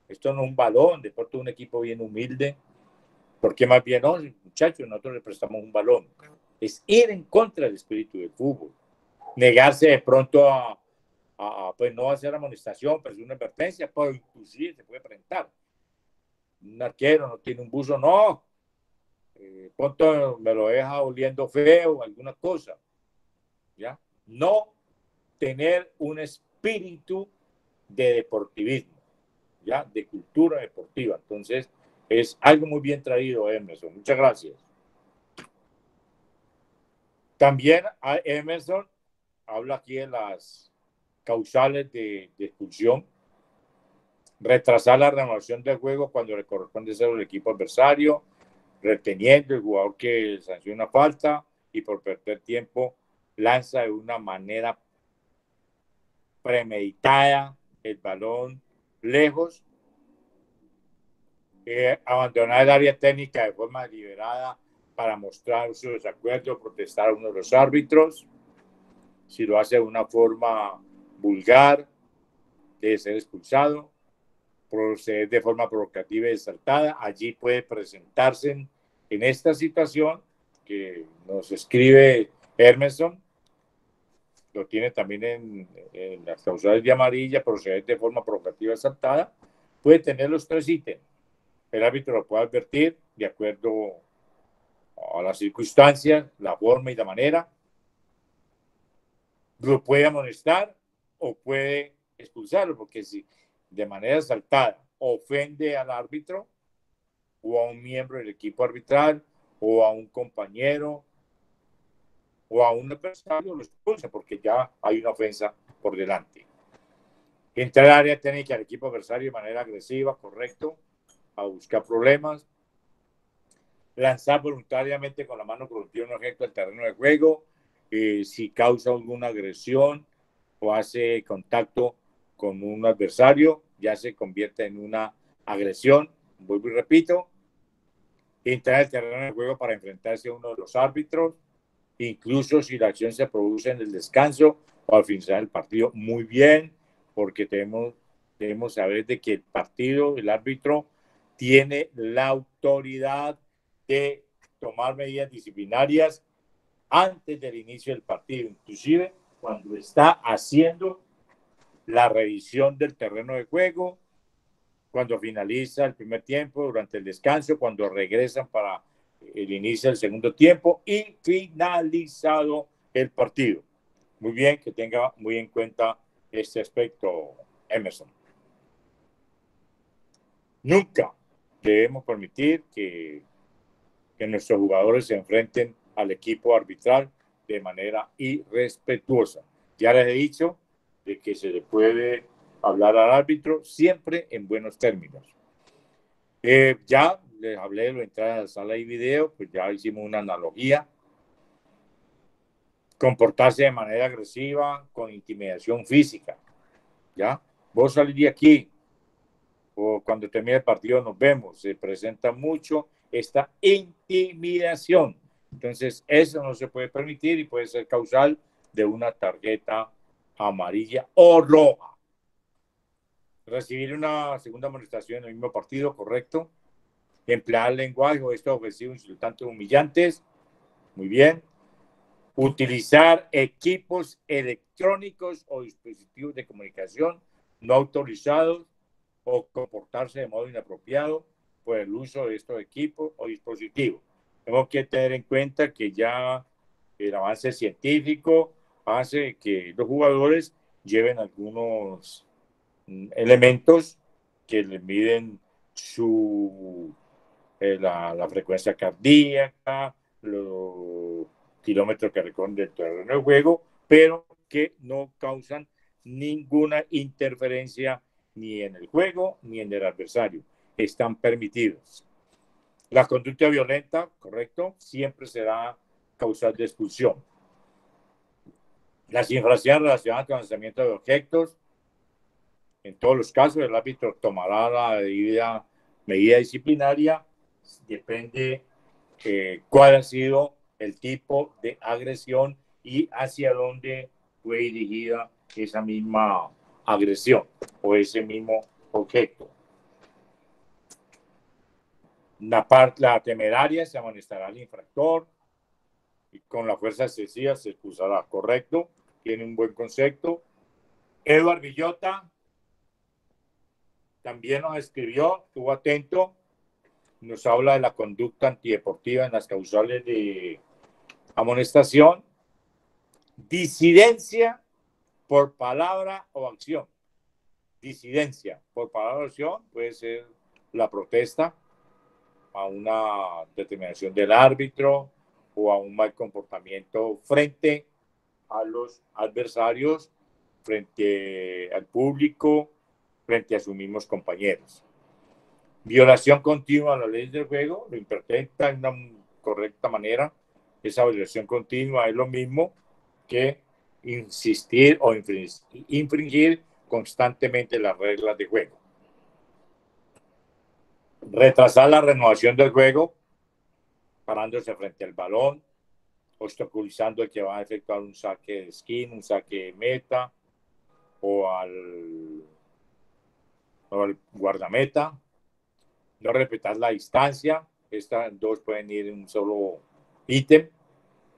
esto no es un balón, de pronto un equipo bien humilde, porque más bien, no, muchachos, nosotros le prestamos un balón. Es ir en contra del espíritu del fútbol, negarse de pronto pues no hacer amonestación, pero es una advertencia, pues inclusive se puede presentar. Un arquero no tiene un buzo, no, pronto me lo deja oliendo feo, alguna cosa, ¿ya? No tener un espíritu de deportivismo, ¿ya? De cultura deportiva. Entonces, es algo muy bien traído, Emerson. Muchas gracias. También Emerson habla aquí de las causales de expulsión. Retrasar la renovación del juego cuando le corresponde ser el equipo adversario, reteniendo el jugador que sanciona una falta y por perder tiempo lanza de una manera premeditada el balón lejos, abandonar el área técnica de forma deliberada para mostrar su desacuerdo, protestar a uno de los árbitros. Si lo hace de una forma vulgar, debe ser expulsado. Proceder de forma provocativa y exaltada, allí puede presentarse en esta situación que nos escribe Emerson, lo tiene también en las causales de amarilla, proceder de forma provocativa y exaltada, puede tener los 3 ítems. El árbitro lo puede advertir de acuerdo a las circunstancias, la forma y la manera, lo puede amonestar o puede expulsarlo, porque si de manera exaltada ofende al árbitro o a un miembro del equipo arbitral o a un compañero o a un adversario, lo expulsa porque ya hay una ofensa por delante. Entrar al área técnica al equipo adversario de manera agresiva, correcto, a buscar problemas. Lanzar voluntariamente con la mano productiva un objeto al terreno de juego, si causa alguna agresión o hace contacto con un adversario, ya se convierte en una agresión. Vuelvo y repito, entrar al terreno de juego para enfrentarse a uno de los árbitros, incluso si la acción se produce en el descanso o al finalizar el partido, muy bien, porque debemos saber de que el partido, el árbitro, tiene la autoridad de tomar medidas disciplinarias antes del inicio del partido, inclusive cuando está haciendo la revisión del terreno de juego, cuando finaliza el primer tiempo, durante el descanso, cuando regresan para el inicio del segundo tiempo y finalizado el partido. Muy bien, que tenga muy en cuenta este aspecto, Emerson. Nunca debemos permitir que nuestros jugadores se enfrenten al equipo arbitral de manera irrespetuosa. Ya les he dicho de que se le puede hablar al árbitro siempre en buenos términos. Ya les hablé de la entrada a la sala de video, pues ya hicimos una analogía. Comportarse de manera agresiva, con intimidación física. ¿Ya? Vos salís de aquí, o cuando termine el partido nos vemos. Se presenta mucho esta intimidación. Entonces, eso no se puede permitir y puede ser causal de una tarjeta amarilla o roja. Recibir una segunda amonestación en el mismo partido, correcto. Emplear lenguaje o gestos ofensivos, insultantes, humillantes. Muy bien. Utilizar equipos electrónicos o dispositivos de comunicación no autorizados o comportarse de modo inapropiado por el uso de estos equipos o dispositivos. Tenemos que tener en cuenta que ya el avance científico hace que los jugadores lleven algunos elementos que les miden la frecuencia cardíaca, los kilómetros que recorren del terreno de juego, pero que no causan ninguna interferencia ni en el juego ni en el adversario. Están permitidos. La conducta violenta, correcto, siempre será causal de expulsión. Las infracciones relacionadas con el lanzamiento de objetos, en todos los casos el árbitro tomará la debida medida disciplinaria, depende cuál ha sido el tipo de agresión y hacia dónde fue dirigida esa misma agresión o ese mismo objeto. La temeraria se amonestará al infractor y con la fuerza excesiva se expulsará. Correcto, tiene un buen concepto. Eduard Villota también nos escribió, estuvo atento, nos habla de la conducta antideportiva en las causales de amonestación, disidencia por palabra o acción. Disidencia por palabra o acción puede ser la protesta a una determinación del árbitro o a un mal comportamiento frente a los adversarios, frente al público, frente a sus mismos compañeros. Violación continua a las leyes del juego, lo interpreta de una correcta manera. Esa violación continua es lo mismo que insistir o infringir constantemente las reglas de juego. Retrasar la renovación del juego, parándose frente al balón, obstaculizando el que va a efectuar un saque de esquina, un saque de meta o al guardameta. No respetar la distancia, estas dos pueden ir en un solo ítem.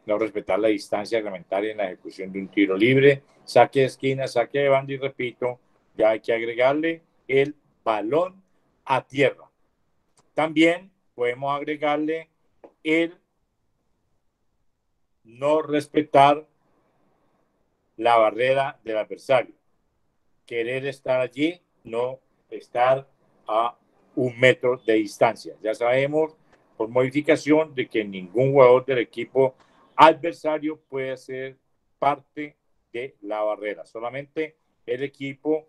No respetar la distancia reglamentaria en la ejecución de un tiro libre, saque de esquina, saque de banda y repito, ya hay que agregarle el balón a tierra. También podemos agregarle el no respetar la barrera del adversario. Querer estar allí, no estar a 1 metro de distancia. Ya sabemos por modificación de que ningún jugador del equipo adversario puede ser parte de la barrera, solamente el equipo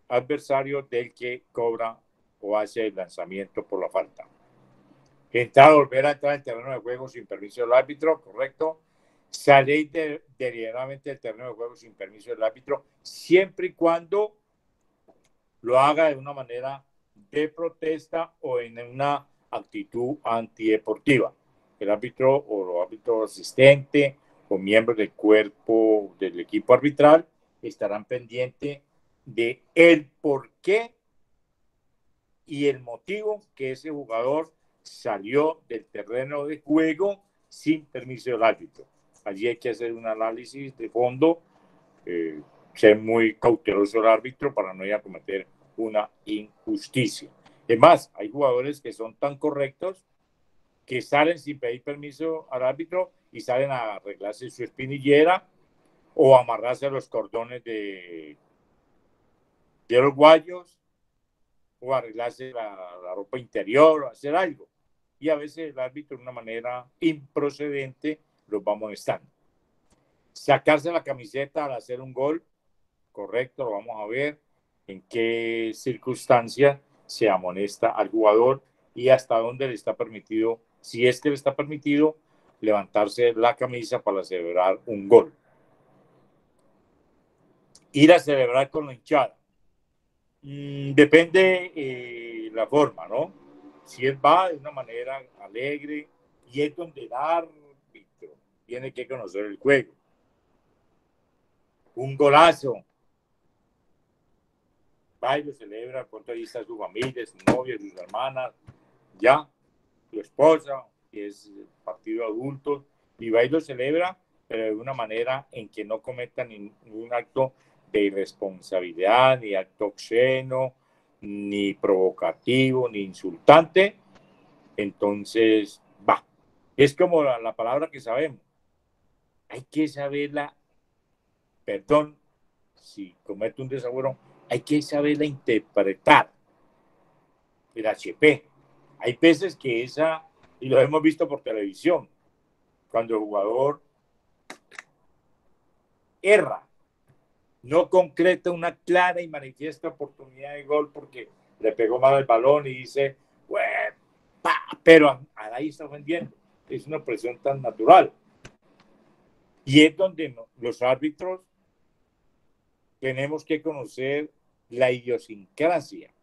adversario del que cobra o hace el lanzamiento por la falta. Volver a entrar en el terreno de juego sin permiso del árbitro, correcto. Salir deliberadamente del terreno de juego sin permiso del árbitro, siempre y cuando lo haga de una manera de protesta o en una actitud antideportiva. El árbitro o los árbitros asistentes o miembros del cuerpo del equipo arbitral estarán pendientes de el por qué y el motivo que ese jugador salió del terreno de juego sin permiso del árbitro. Allí hay que hacer un análisis de fondo, ser muy cauteloso el árbitro para no ir a cometer una injusticia. Es más, hay jugadores que son tan correctos que salen sin pedir permiso al árbitro y salen a arreglarse su espinillera o amarrarse los cordones de los guayos, o arreglarse la ropa interior, o hacer algo. Y a veces el árbitro de una manera improcedente los va molestando. Sacarse la camiseta al hacer un gol, correcto, lo vamos a ver en qué circunstancia se amonesta al jugador y hasta dónde le está permitido, si es que le está permitido, levantarse la camisa para celebrar un gol. Ir a celebrar con la hinchada. Depende la forma, ¿no? Si él va de una manera alegre y es donde el árbitro tiene que conocer el juego. Un golazo. Va y lo celebra, al punto de vista de su familia, su novia, sus hermanas, ya, su esposa, que es partido adulto, y va y lo celebra, pero de una manera en que no cometa ningún acto de irresponsabilidad, ni acto obsceno, ni provocativo, ni insultante. Entonces, va. Es como la palabra que sabemos. Hay que saberla, perdón, si comete un desafuero, hay que saberla interpretar. El HP. Hay veces que esa, y lo hemos visto por televisión, cuando el jugador erra, no concreta una clara y manifiesta oportunidad de gol porque le pegó mal el balón y dice, pero ahí está ofendiendo. Es una presión tan natural. Y es donde los árbitros tenemos que conocer la idiosincrasia.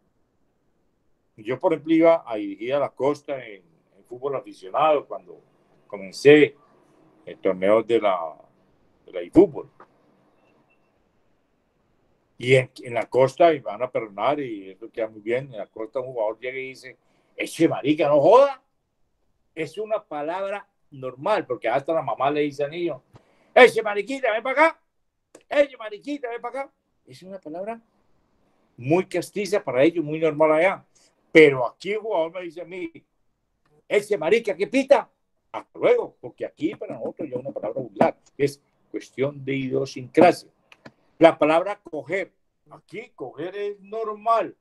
Yo, por ejemplo, iba a dirigir a la costa en fútbol aficionado cuando comencé el torneo de la eFútbol. Y en la costa, y van a perdonar, y esto queda muy bien, en la costa un jugador llega y dice, ese marica, no joda. Es una palabra normal, porque hasta la mamá le dice al niño, ese mariquita, ven para acá. Ese mariquita, ven para acá. Es una palabra muy castiza para ellos, muy normal allá. Pero aquí el jugador me dice a mí, ese marica que pita, hasta luego, porque aquí para nosotros ya es una palabra vulgar, es cuestión de idiosincrasia. La palabra coger, aquí coger es normal.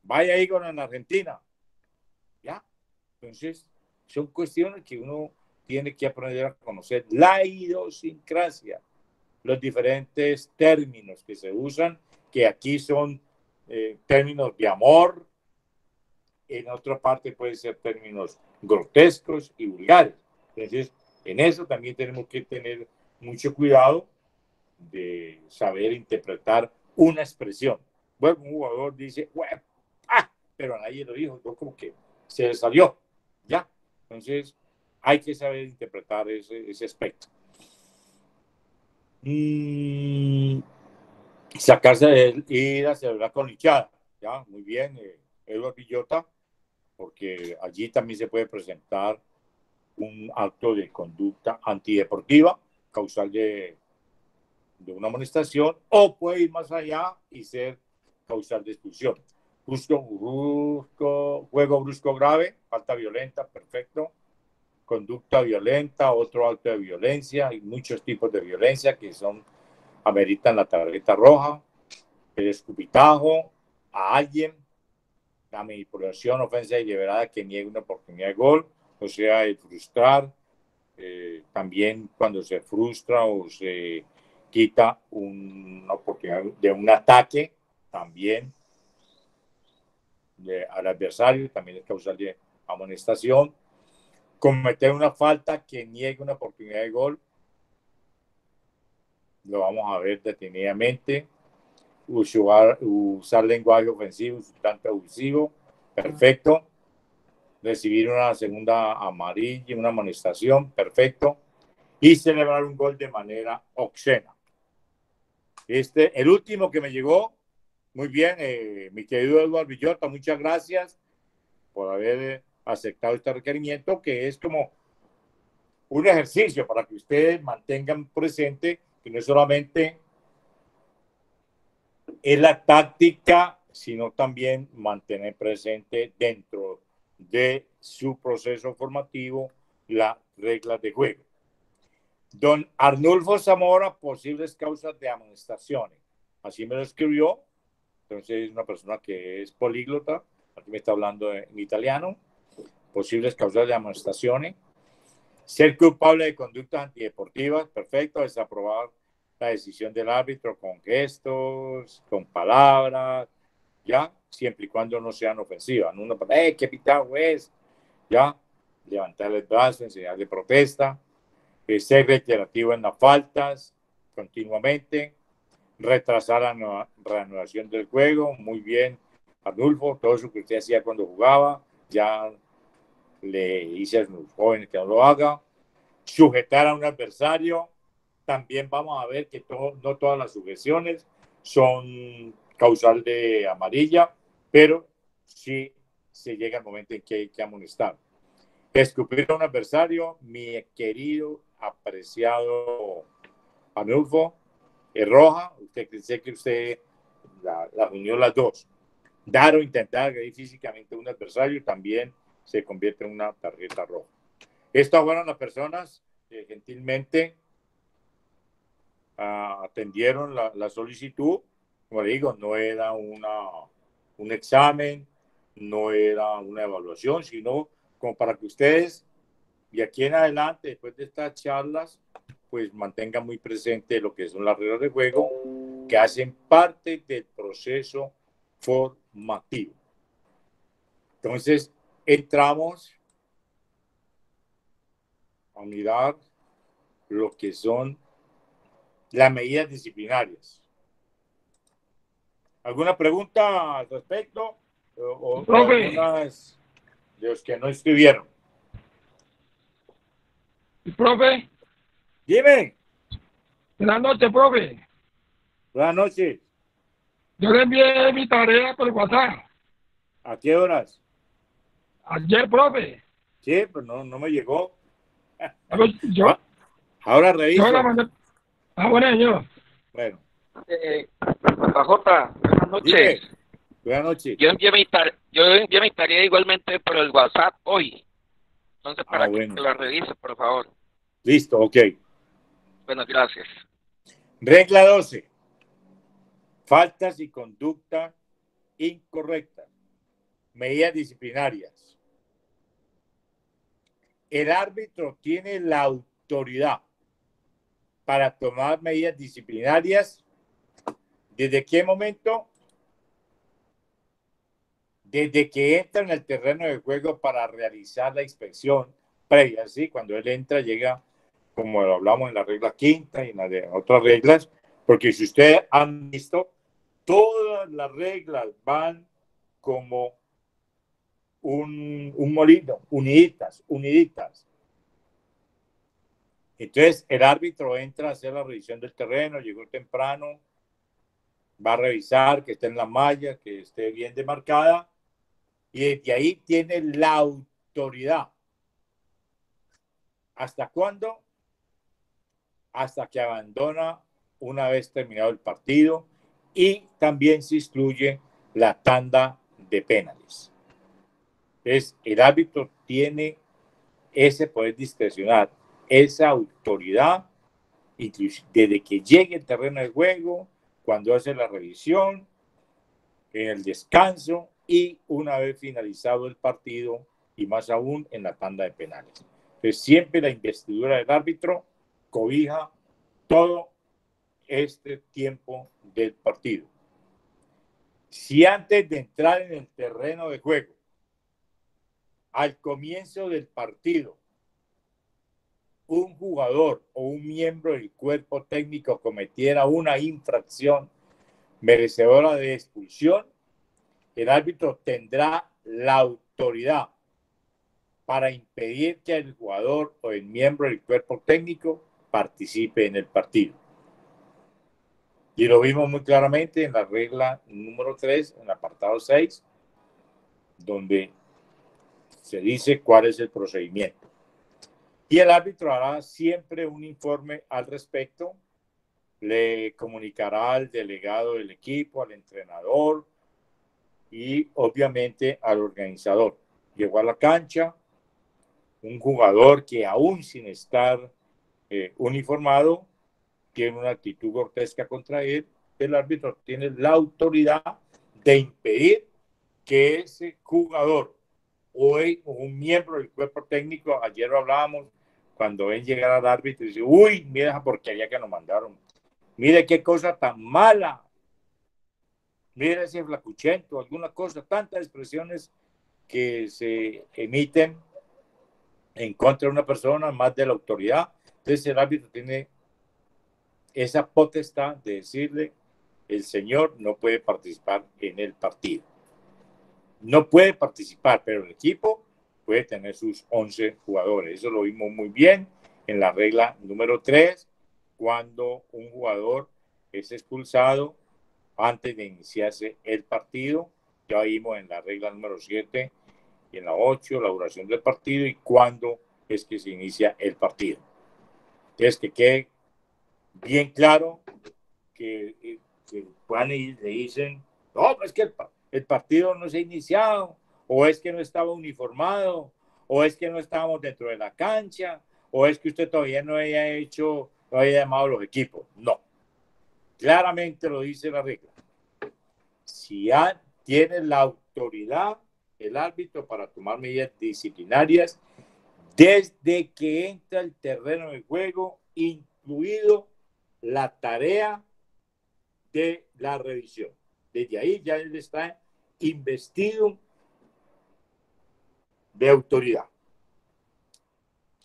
Vaya ahí con en Argentina. ¿Ya? Entonces, son cuestiones que uno tiene que aprender a conocer. La idiosincrasia, los diferentes términos que se usan, que aquí son términos de amor, en otra parte pueden ser términos grotescos y vulgares. Entonces, en eso también tenemos que tener mucho cuidado de saber interpretar una expresión. Bueno, un jugador dice, pero a nadie lo dijo, como que se le salió, ¿ya? Entonces, hay que saber interpretar ese aspecto. Sacarse de ir a celebrar con hinchada, ¿ya? Muy bien, Eduardo Villota, porque allí también se puede presentar un acto de conducta antideportiva, causal de una amonestación, o puede ir más allá y ser causal de expulsión. Juego brusco grave, falta violenta, perfecto. Conducta violenta, otro acto de violencia, hay muchos tipos de violencia que ameritan la tarjeta roja, el escupitajo a alguien, la manipulación, ofensa deliberada que niegue una oportunidad de gol, o sea, el frustrar, también cuando se frustra o se quita una oportunidad de un ataque, también al adversario, también es causal de amonestación. Cometer una falta que niegue una oportunidad de gol, lo vamos a ver detenidamente. Usar lenguaje ofensivo, insultante, abusivo, perfecto. Recibir una segunda amarilla, una amonestación, perfecto. Y celebrar un gol de manera obscena. El último que me llegó, muy bien, mi querido Eduardo Villota, muchas gracias por haber aceptado este requerimiento, que es como un ejercicio para que ustedes mantengan presente que no es solamente es la táctica, sino también mantener presente dentro de su proceso formativo las reglas de juego. Don Arnulfo Zamora, posibles causas de amonestaciones. Así me lo escribió. Entonces es una persona que es políglota. Aquí me está hablando en italiano. Posibles causas de amonestaciones. Ser culpable de conductas antideportivas. Perfecto. Desaprobar la decisión del árbitro con gestos, con palabras. Ya, siempre y cuando no sean ofensivas. No una, qué pitado es. Ya, levantar el brazo en señal de protesta. Ser reiterativo en las faltas continuamente, retrasar la reanudación del juego. Muy bien, Arnulfo, todo eso que usted hacía cuando jugaba, ya le hice a los jóvenes que no lo haga. Sujetar a un adversario, también vamos a ver que no todas las sujeciones son causal de amarilla, pero sí se llega el momento en que hay que amonestar. Escupir a un adversario, mi querido, apreciado Arnulfo, roja. Sé que usted la unió las dos. Dar o intentar agredir físicamente a un adversario también se convierte en una tarjeta roja. Estas fueron las personas que gentilmente atendieron la solicitud. Como le digo, no era un examen, no era una evaluación, sino como para que ustedes de aquí en adelante, después de estas charlas, pues mantengan muy presente lo que son las reglas de juego que hacen parte del proceso formativo. Entonces, entramos a mirar lo que son las medidas disciplinarias. ¿Alguna pregunta al respecto? O algunas de los que no escribieron. Profe, Dime. buenas noches, profe. Buenas noches. Yo le envié mi tarea por WhatsApp. ¿A qué horas? Ayer, profe. Sí, pues no me llegó. Yo Ahora reviso. la mandé. Bueno, señor. Bueno. Jota, buenas noches. Dime. Buenas noches. Yo envié mi tarea igualmente por el WhatsApp hoy. Entonces, para bueno. que la revise, por favor. Listo, ok. Bueno, gracias. Regla 12. Faltas y conducta incorrecta. Medidas disciplinarias. El árbitro tiene la autoridad para tomar medidas disciplinarias. ¿Desde qué momento? Desde que entra en el terreno de juego para realizar la inspección previa, ¿sí? Cuando él entra, llega, como lo hablamos en la regla quinta y en las de otras reglas, porque si ustedes han visto, todas las reglas van como un molino, uniditas. Entonces, el árbitro entra a hacer la revisión del terreno, llegó temprano, va a revisar que esté en la malla, que esté bien demarcada, y desde ahí tiene la autoridad. ¿Hasta cuándo? Hasta que abandona una vez terminado el partido, y también se incluye la tanda de penales. Entonces, el árbitro tiene ese poder discrecional, esa autoridad, desde que llegue el terreno de juego, cuando hace la revisión, en el descanso y una vez finalizado el partido, y más aún en la tanda de penales. Entonces, siempre la investidura del árbitro cobija todo este tiempo del partido. Si antes de entrar en el terreno de juego, al comienzo del partido, un jugador o un miembro del cuerpo técnico cometiera una infracción merecedora de expulsión, el árbitro tendrá la autoridad para impedir que el jugador o el miembro del cuerpo técnico participe en el partido. Y lo vimos muy claramente en la regla número 3, en el apartado 6, donde se dice cuál es el procedimiento. Y el árbitro hará siempre un informe al respecto, le comunicará al delegado del equipo, al entrenador y obviamente al organizador. Llegó a la cancha un jugador que aún sin estar uniformado tiene una actitud grotesca contra él, el árbitro tiene la autoridad de impedir que ese jugador o un miembro del cuerpo técnico, ayer lo hablábamos, cuando ven llegar al árbitro y dice, uy, mira esa porquería que nos mandaron, mire qué cosa tan mala, mire ese flacuchento, alguna cosa, tantas expresiones que se emiten en contra de una persona, más de la autoridad. Entonces el árbitro tiene esa potestad de decirle, el señor no puede participar en el partido. No puede participar, pero el equipo puede tener sus 11 jugadores. Eso lo vimos muy bien en la regla número 3, cuando un jugador es expulsado antes de iniciarse el partido. Ya vimos en la regla número 7 y en la 8 la duración del partido y cuándo es que se inicia el partido. Entonces, que quede bien claro que van y le dicen, no, es que el partido no se ha iniciado, o es que no estaba uniformado, o es que no estábamos dentro de la cancha, o es que usted todavía no había llamado a los equipos. No, claramente lo dice la regla. Si tiene la autoridad el árbitro para tomar medidas disciplinarias desde que entra al terreno de juego, incluido la tarea de la revisión. Desde ahí ya él está investido de autoridad.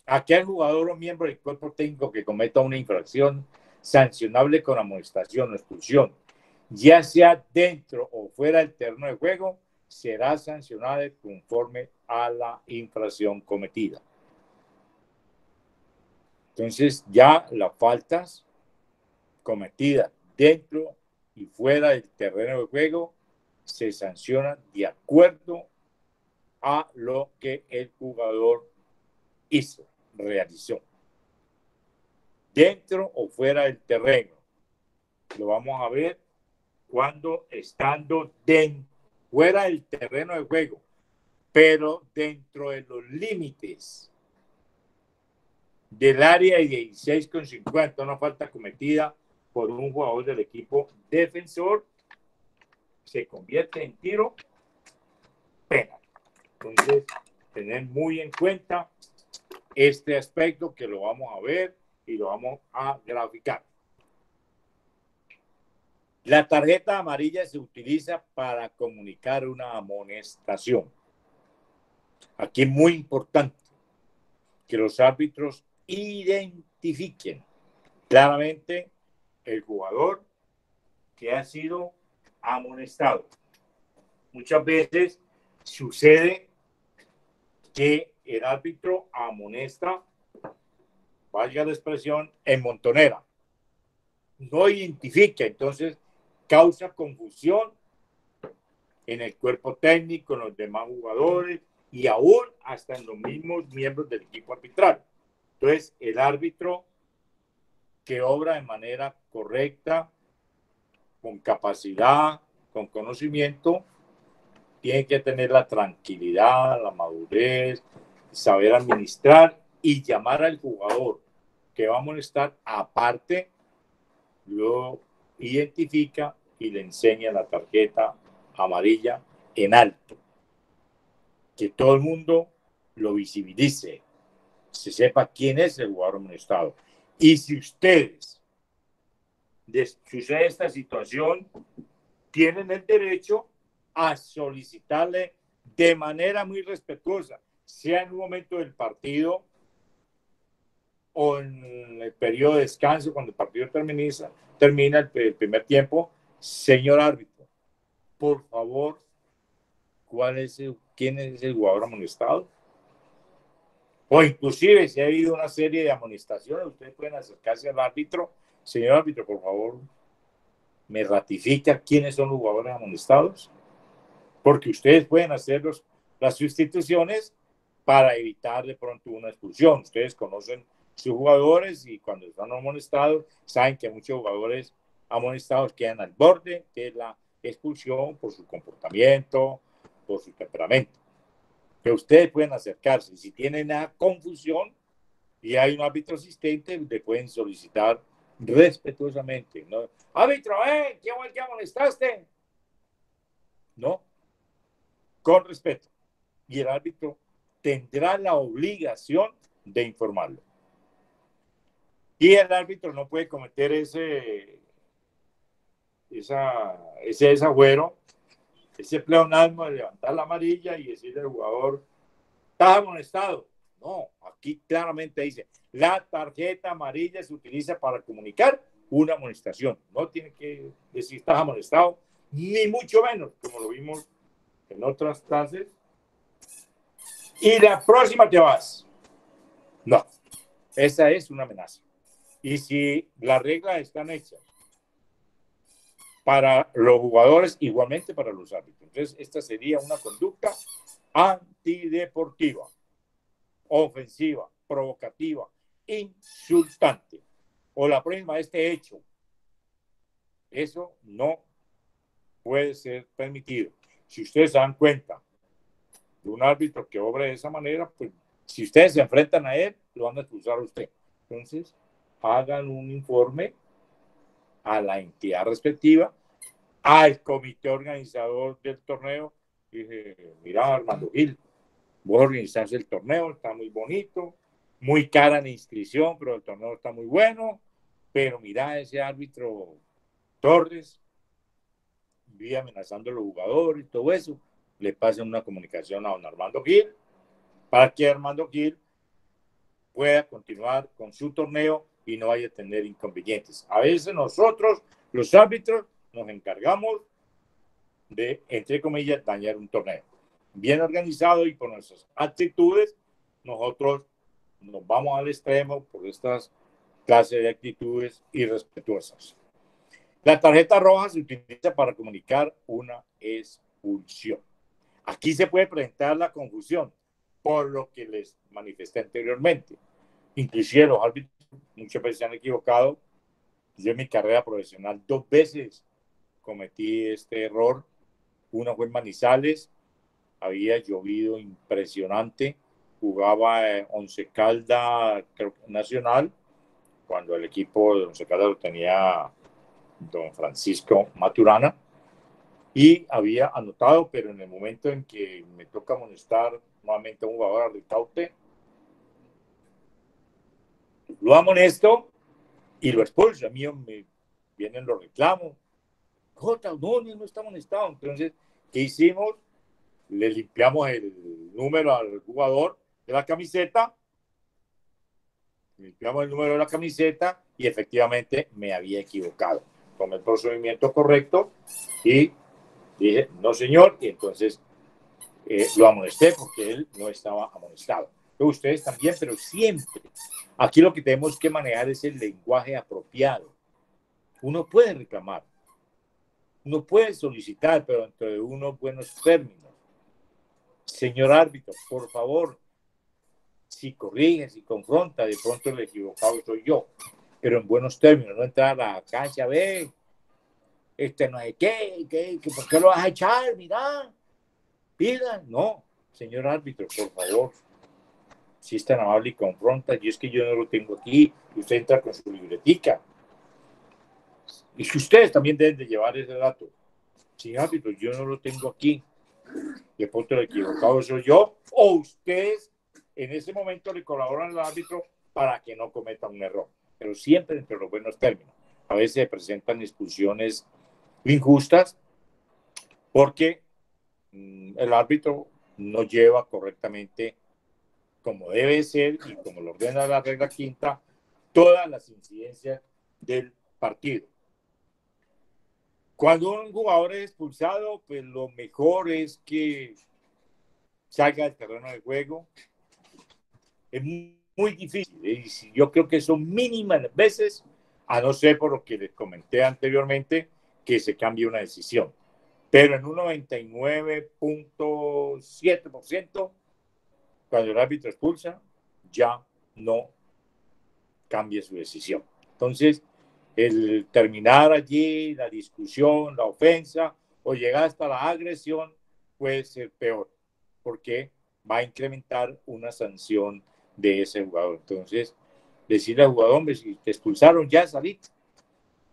Aquel jugador o miembro del cuerpo técnico que cometa una infracción sancionable con amonestación o expulsión, ya sea dentro o fuera del terreno de juego, será sancionado conforme a la infracción cometida. Entonces ya las faltas cometidas dentro y fuera del terreno de juego se sancionan de acuerdo a lo que el jugador hizo, realizó. Dentro o fuera del terreno. Lo vamos a ver cuando estando fuera del terreno de juego, pero dentro de los límites del área de 16,50, una falta cometida por un jugador del equipo defensor, se convierte en tiro penal. Entonces, tener muy en cuenta este aspecto que lo vamos a ver y lo vamos a graficar. La tarjeta amarilla se utiliza para comunicar una amonestación. Aquí es muy importante que los árbitros identifiquen claramente el jugador que ha sido amonestado. Muchas veces sucede que el árbitro amonesta, valga la expresión, en montonera. No identifica, entonces causa confusión en el cuerpo técnico, en los demás jugadores y aún hasta en los mismos miembros del equipo arbitral. Entonces, el árbitro que obra de manera correcta, con capacidad, con conocimiento, tiene que tener la tranquilidad, la madurez, saber administrar y llamar al jugador que va a molestar aparte, lo identifica y le enseña la tarjeta amarilla en alto. Que todo el mundo lo visibilice, se sepa quién es el jugador amonestado. Y si ustedes sucede esta situación, tienen el derecho a solicitarle de manera muy respetuosa, sea en un momento del partido o en el periodo de descanso, cuando el partido termina el primer tiempo, señor árbitro, por favor, ¿quién es el jugador amonestado? O inclusive si ha habido una serie de amonestaciones, ustedes pueden acercarse al árbitro. Señor árbitro, por favor, ¿me ratifica quiénes son los jugadores amonestados? Porque ustedes pueden hacer las sustituciones para evitar de pronto una expulsión. Ustedes conocen sus jugadores y cuando están amonestados, saben que muchos jugadores amonestados quedan al borde de la expulsión por su comportamiento, por su temperamento. Que ustedes pueden acercarse. Si tienen una confusión, y hay un árbitro asistente, le pueden solicitar respetuosamente, ¿no? Árbitro, ¿quién fue el que molestaste? No, con respeto. Y el árbitro tendrá la obligación de informarlo. Y el árbitro no puede cometer ese desagüero, ese pleonasmo de levantar la amarilla y decirle al jugador, ¿estás amonestado? No, aquí claramente dice, la tarjeta amarilla se utiliza para comunicar una amonestación. No tiene que decir estás amonestado, ni mucho menos, como lo vimos en otras clases. Y la próxima te vas. No, esa es una amenaza. Y si las reglas están hechas para los jugadores, igualmente para los árbitros. Entonces, esta sería una conducta antideportiva, ofensiva, provocativa, insultante. O la próxima, este hecho. Eso no puede ser permitido. Si ustedes se dan cuenta de un árbitro que obra de esa manera, pues si ustedes se enfrentan a él, lo van a expulsar a usted. Entonces, hagan un informe a la entidad respectiva, al comité organizador del torneo. Dije, mira, Armando Gil, vos organizaste el torneo, está muy bonito, muy cara la inscripción, pero el torneo está muy bueno, pero mira, ese árbitro Torres vive amenazando a los jugadores y todo eso. Le pasen una comunicación a don Armando Gil para que Armando Gil pueda continuar con su torneo y no vaya a tener inconvenientes. A veces nosotros, los árbitros, nos encargamos de, entre comillas, dañar un torneo. Bien organizado y por nuestras actitudes, nosotros nos vamos al extremo por estas clases de actitudes irrespetuosas. La tarjeta roja se utiliza para comunicar una expulsión. Aquí se puede presentar la confusión, por lo que les manifesté anteriormente. Inclusive los árbitros muchas veces se han equivocado. Yo en mi carrera profesional 2 veces cometí este error. Una fue en Manizales, había llovido impresionante, jugaba Once Caldas, creo que Nacional, cuando el equipo de Once Caldas lo tenía don Francisco Maturana, y había anotado, pero en el momento en que me toca amonestar nuevamente a un jugador, a Ricaute, lo amonesto y lo expulso. A mí me vienen los reclamos. No está amonestado. Entonces, ¿qué hicimos? Le limpiamos el número al jugador de la camiseta, limpiamos el número de la camiseta y efectivamente me había equivocado. Tomé el procedimiento correcto y dije, no señor, y entonces lo amonesté porque él no estaba amonestado. Ustedes también, pero siempre. Aquí lo que tenemos que manejar es el lenguaje apropiado. Uno puede reclamar, uno puede solicitar, pero dentro de unos buenos términos. Señor árbitro, por favor, si corrige, si confronta, de pronto el equivocado soy yo, pero en buenos términos, no entrar a la cancha, ve, no sé qué, ¿por qué lo vas a echar? Mira, pida. No, señor árbitro, por favor, si es tan amable y confronta, y es que yo no lo tengo aquí, y usted entra con su libretica. Y que ustedes también deben de llevar ese dato. Sí, árbitro, yo no lo tengo aquí. De pronto el equivocado soy yo, o ustedes en ese momento le colaboran al árbitro para que no cometa un error. Pero siempre entre los buenos términos. A veces se presentan expulsiones injustas porque el árbitro no lleva correctamente, como debe ser y como lo ordena la regla quinta, todas las incidencias del partido. Cuando un jugador es expulsado, pues lo mejor es salga del terreno de juego. Es muy difícil. Y yo creo que son mínimas veces, a no ser por lo que les comenté anteriormente, que se cambie una decisión. Pero en un 99.7%, cuando el árbitro expulsa, ya no cambia su decisión. Entonces, el terminar allí la discusión, la ofensa o llegar hasta la agresión puede ser peor porque va a incrementar una sanción de ese jugador. Entonces, decirle al jugador, hombre, si te expulsaron, ya salí.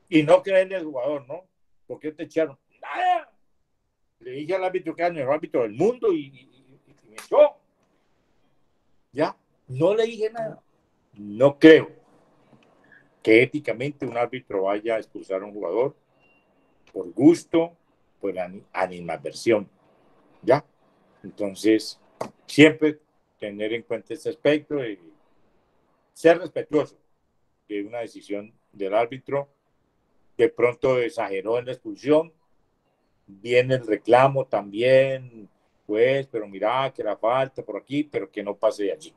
Y no creerle al jugador, ¿no? ¿Por qué te echaron? Nada. Le dije al árbitro que era el mejor árbitro del mundo y me echó. Ya, no le dije nada. No creo que éticamente un árbitro vaya a expulsar a un jugador por gusto, por animadversión. ¿Ya? Entonces, siempre tener en cuenta este aspecto y ser respetuoso de una decisión del árbitro. De pronto exageró en la expulsión, viene el reclamo también, pues, pero mira que la falta por aquí, pero que no pase de allí.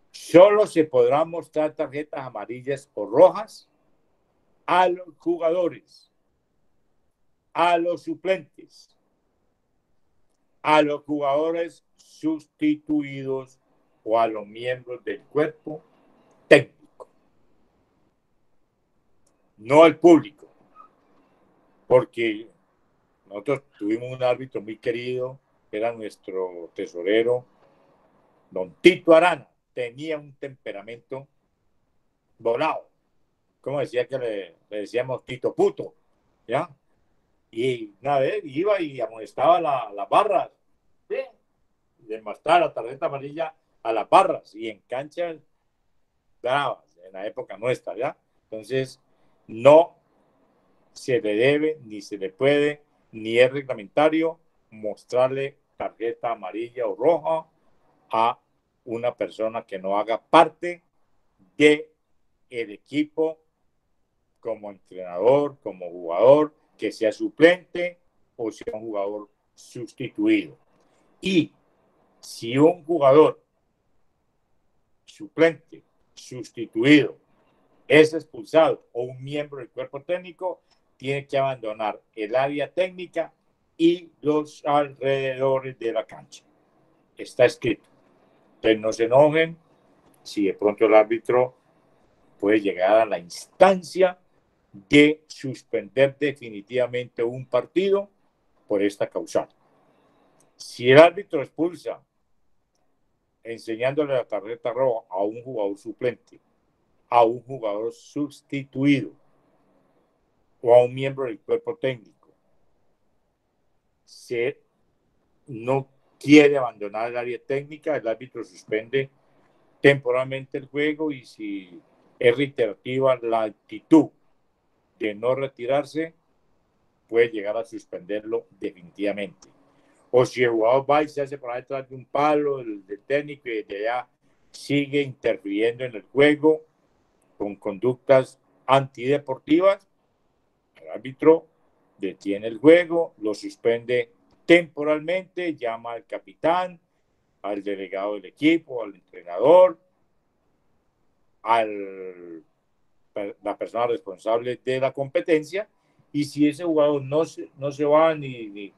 Solo se podrán mostrar tarjetas amarillas o rojas a los jugadores, a los suplentes, a los jugadores sustituidos o a los miembros del cuerpo técnico, no al público, porque nosotros tuvimos un árbitro muy querido, era nuestro tesorero, don Tito Arana, tenía un temperamento volado, como decía que le decíamos Tito Puto, ¿ya? Y una vez iba y amonestaba las barras, ¿sí? De mostrar la tarjeta amarilla a las barras y en canchas bravas, en la época nuestra, ¿ya? Entonces, no se le debe, ni se le puede, ni es reglamentario mostrarle tarjeta amarilla o roja a una persona que no haga parte de el equipo como entrenador, como jugador, que sea suplente o sea un jugador sustituido. Y si un jugador suplente, sustituido, es expulsado o un miembro del cuerpo técnico, tiene que abandonar el área técnica y los alrededores de la cancha. Está escrito. Entonces no se enojen si de pronto el árbitro puede llegar a la instancia de suspender definitivamente un partido por esta causal. Si el árbitro expulsa enseñándole la tarjeta roja a un jugador suplente, a un jugador sustituido o a un miembro del cuerpo técnico, se no quiere abandonar el área técnica, el árbitro suspende temporalmente el juego y si es reiterativa la actitud de no retirarse, puede llegar a suspenderlo definitivamente. O si el jugador va y se hace por ahí detrás de un palo del técnico y de allá sigue interfiriendo en el juego con conductas antideportivas, el árbitro detiene el juego, lo suspende temporalmente, llama al capitán, al delegado del equipo, al entrenador, a la persona responsable de la competencia, y si ese jugador no se va ni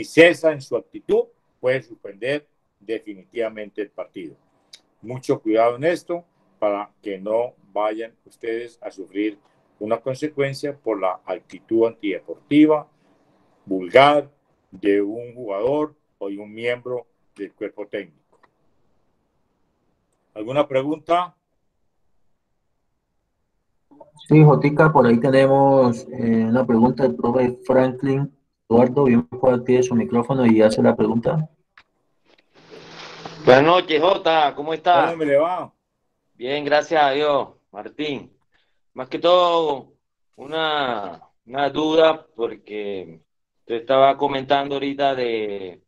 cesa en su actitud, puede suspender definitivamente el partido. Mucho cuidado en esto para que no vayan ustedes a sufrir una consecuencia por la actitud antideportiva, vulgar, de un jugador o de un miembro del cuerpo técnico. ¿Alguna pregunta? Sí, Jotica, por ahí tenemos una pregunta del profe Franklin Eduardo. Bien, puede activar su micrófono y hace la pregunta. Buenas noches, Jota, ¿cómo está? ¿Cómo me le va? Bien, gracias a Dios, Martín. Más que todo, una duda, porque te estaba comentando ahorita de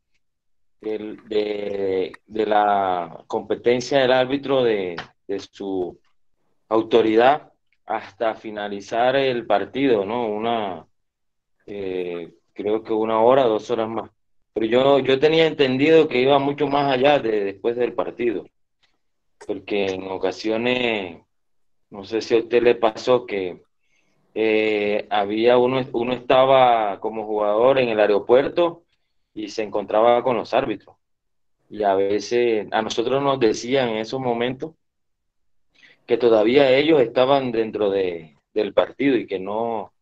la competencia del árbitro, de su autoridad hasta finalizar el partido, ¿no? Creo que 1 hora, 2 horas más. Pero yo tenía entendido que iba mucho más allá de después del partido, porque en ocasiones, no sé si a usted le pasó que uno estaba como jugador en el aeropuerto y se encontraba con los árbitros. Y a veces a nosotros nos decían en esos momentos que todavía ellos estaban dentro del partido y que no,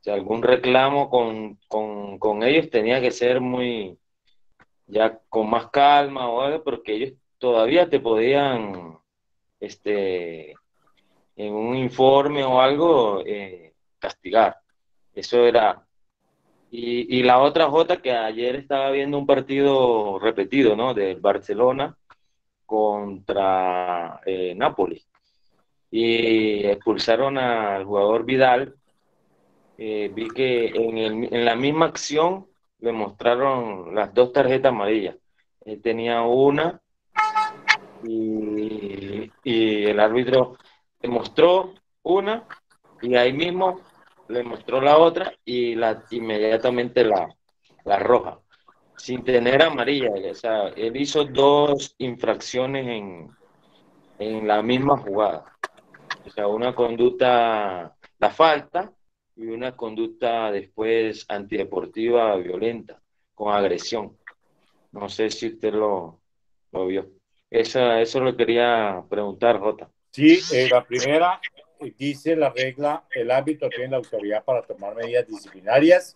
si algún reclamo con ellos tenía que ser muy, ya con más calma o algo, porque ellos todavía te podían, en un informe o algo, castigar. Eso era. Y la otra Jota, que ayer estaba viendo un partido repetido, ¿no? Del Barcelona contra Nápoles. Y expulsaron al jugador Vidal. Vi que en la misma acción le mostraron las dos tarjetas amarillas. Él tenía una y el árbitro le mostró una y ahí mismo le mostró la otra y inmediatamente la roja, sin tener amarilla. O sea, él hizo dos infracciones en la misma jugada. O sea, una conducta, la falta, y una conducta después antideportiva violenta, con agresión. No sé si usted lo vio. Eso lo quería preguntar, Jota. Sí, la primera dice la regla, el árbitro tiene la autoridad para tomar medidas disciplinarias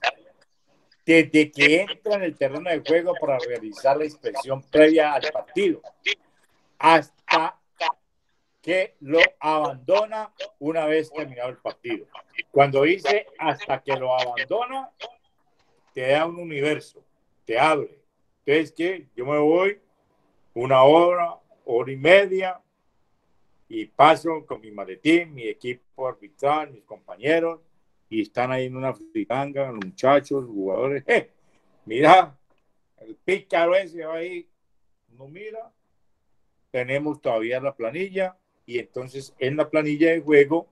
desde que entra en el terreno de juego para realizar la inspección previa al partido, hasta que lo abandona una vez terminado el partido. Cuando dice hasta que lo abandona, te da un universo, te abre. Entonces, ¿qué? Yo me voy una hora, hora y media, y paso con mi maletín, mi equipo arbitral, mis compañeros, y están ahí en una fritanga, los muchachos, los jugadores. Mira, el pícaro ese va ahí, no mira, tenemos todavía la planilla, y entonces en la planilla de juego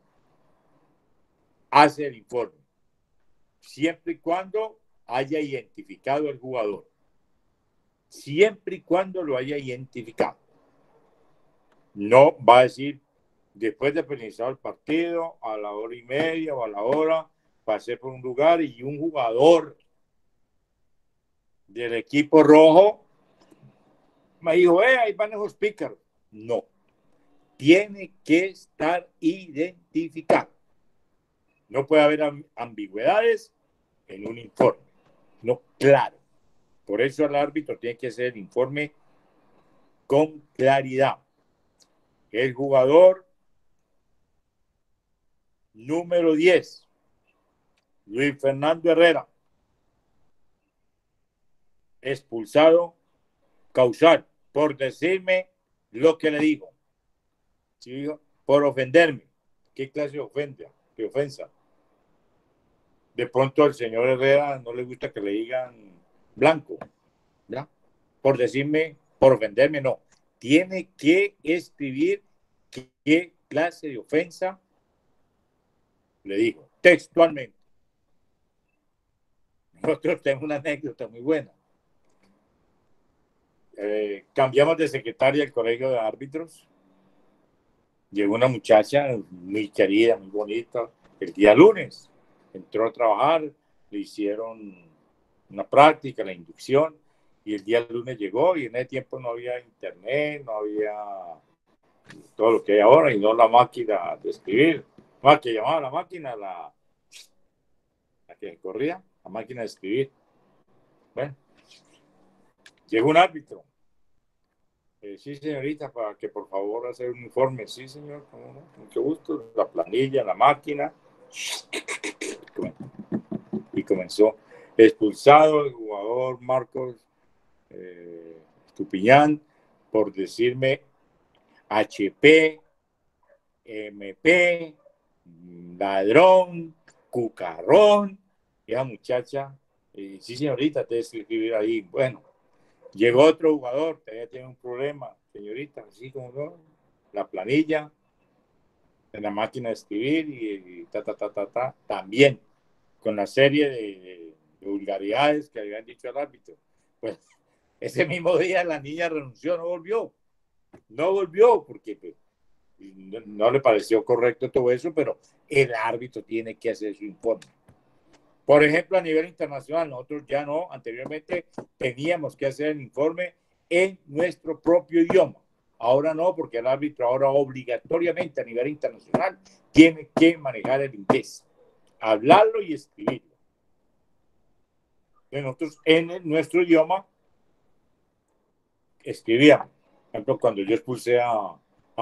hace el informe, siempre y cuando haya identificado al jugador, siempre y cuando lo haya identificado. No va a decir, después de finalizar el partido, a la hora y media o a la hora, pasé por un lugar y un jugador del equipo rojo me dijo, ahí van esos pícaros. No. Tiene que estar identificado. No puede haber ambigüedades en un informe. No, claro. Por eso el árbitro tiene que hacer el informe con claridad. El jugador número 10, Luis Fernando Herrera, expulsado causal por decirme lo que le dijo. ¿Sí? Por ofenderme. ¿Qué clase de ofensa? De pronto al señor Herrera no le gusta que le digan blanco, ¿ya? Por decirme, por ofenderme, no. Tiene que escribir qué clase de ofensa le dijo, textualmente. Nosotros tenemos una anécdota muy buena. Cambiamos de secretaria del colegio de árbitros. Llegó una muchacha muy querida, muy bonita, el día lunes. Entró a trabajar, le hicieron una práctica, la inducción, y el día lunes llegó, y en ese tiempo no había internet, no había todo lo que hay ahora, y no la máquina de escribir. Más que llamaba la máquina, la que corría, la máquina de escribir. Bueno, llegó un árbitro. Sí, señorita, para que por favor hacer un informe. Sí, señor, ¿cómo no? Mucho gusto. La planilla, la máquina. Y comenzó. Expulsado el jugador Marcos Estupiñán por decirme HP, MP, ladrón, cucarrón. Y esa muchacha, sí, señorita, te que escribir ahí. Bueno, llegó otro jugador, todavía tiene un problema, señorita, así como no, la planilla, en la máquina de escribir y también con la serie de vulgaridades que habían dicho al árbitro. Pues ese mismo día la niña renunció, no volvió porque pues, no le pareció correcto todo eso, pero el árbitro tiene que hacer su informe. Por ejemplo, a nivel internacional, nosotros ya no, anteriormente teníamos que hacer el informe en nuestro propio idioma. Ahora no, porque el árbitro ahora obligatoriamente a nivel internacional tiene que manejar el inglés, hablarlo y escribirlo. Nosotros en nuestro idioma escribíamos ejemplo, cuando yo expulsé a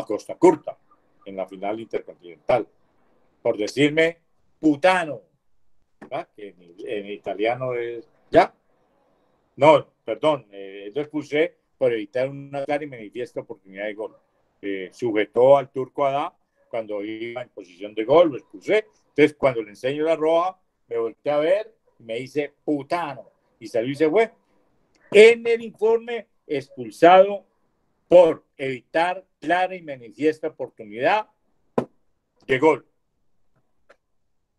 Costa Curta en la final intercontinental, por decirme putano, ¿verdad? Que en italiano es ya. No, perdón, lo expulsé por evitar una clara y manifiesta oportunidad de gol. Sujetó al turco Adá cuando iba en posición de gol, lo expulsé. Entonces, cuando le enseño la roja, me volteé a ver, me dice putano y salió y se fue. En el informe, expulsado por evitar clara y manifiesta oportunidad de gol.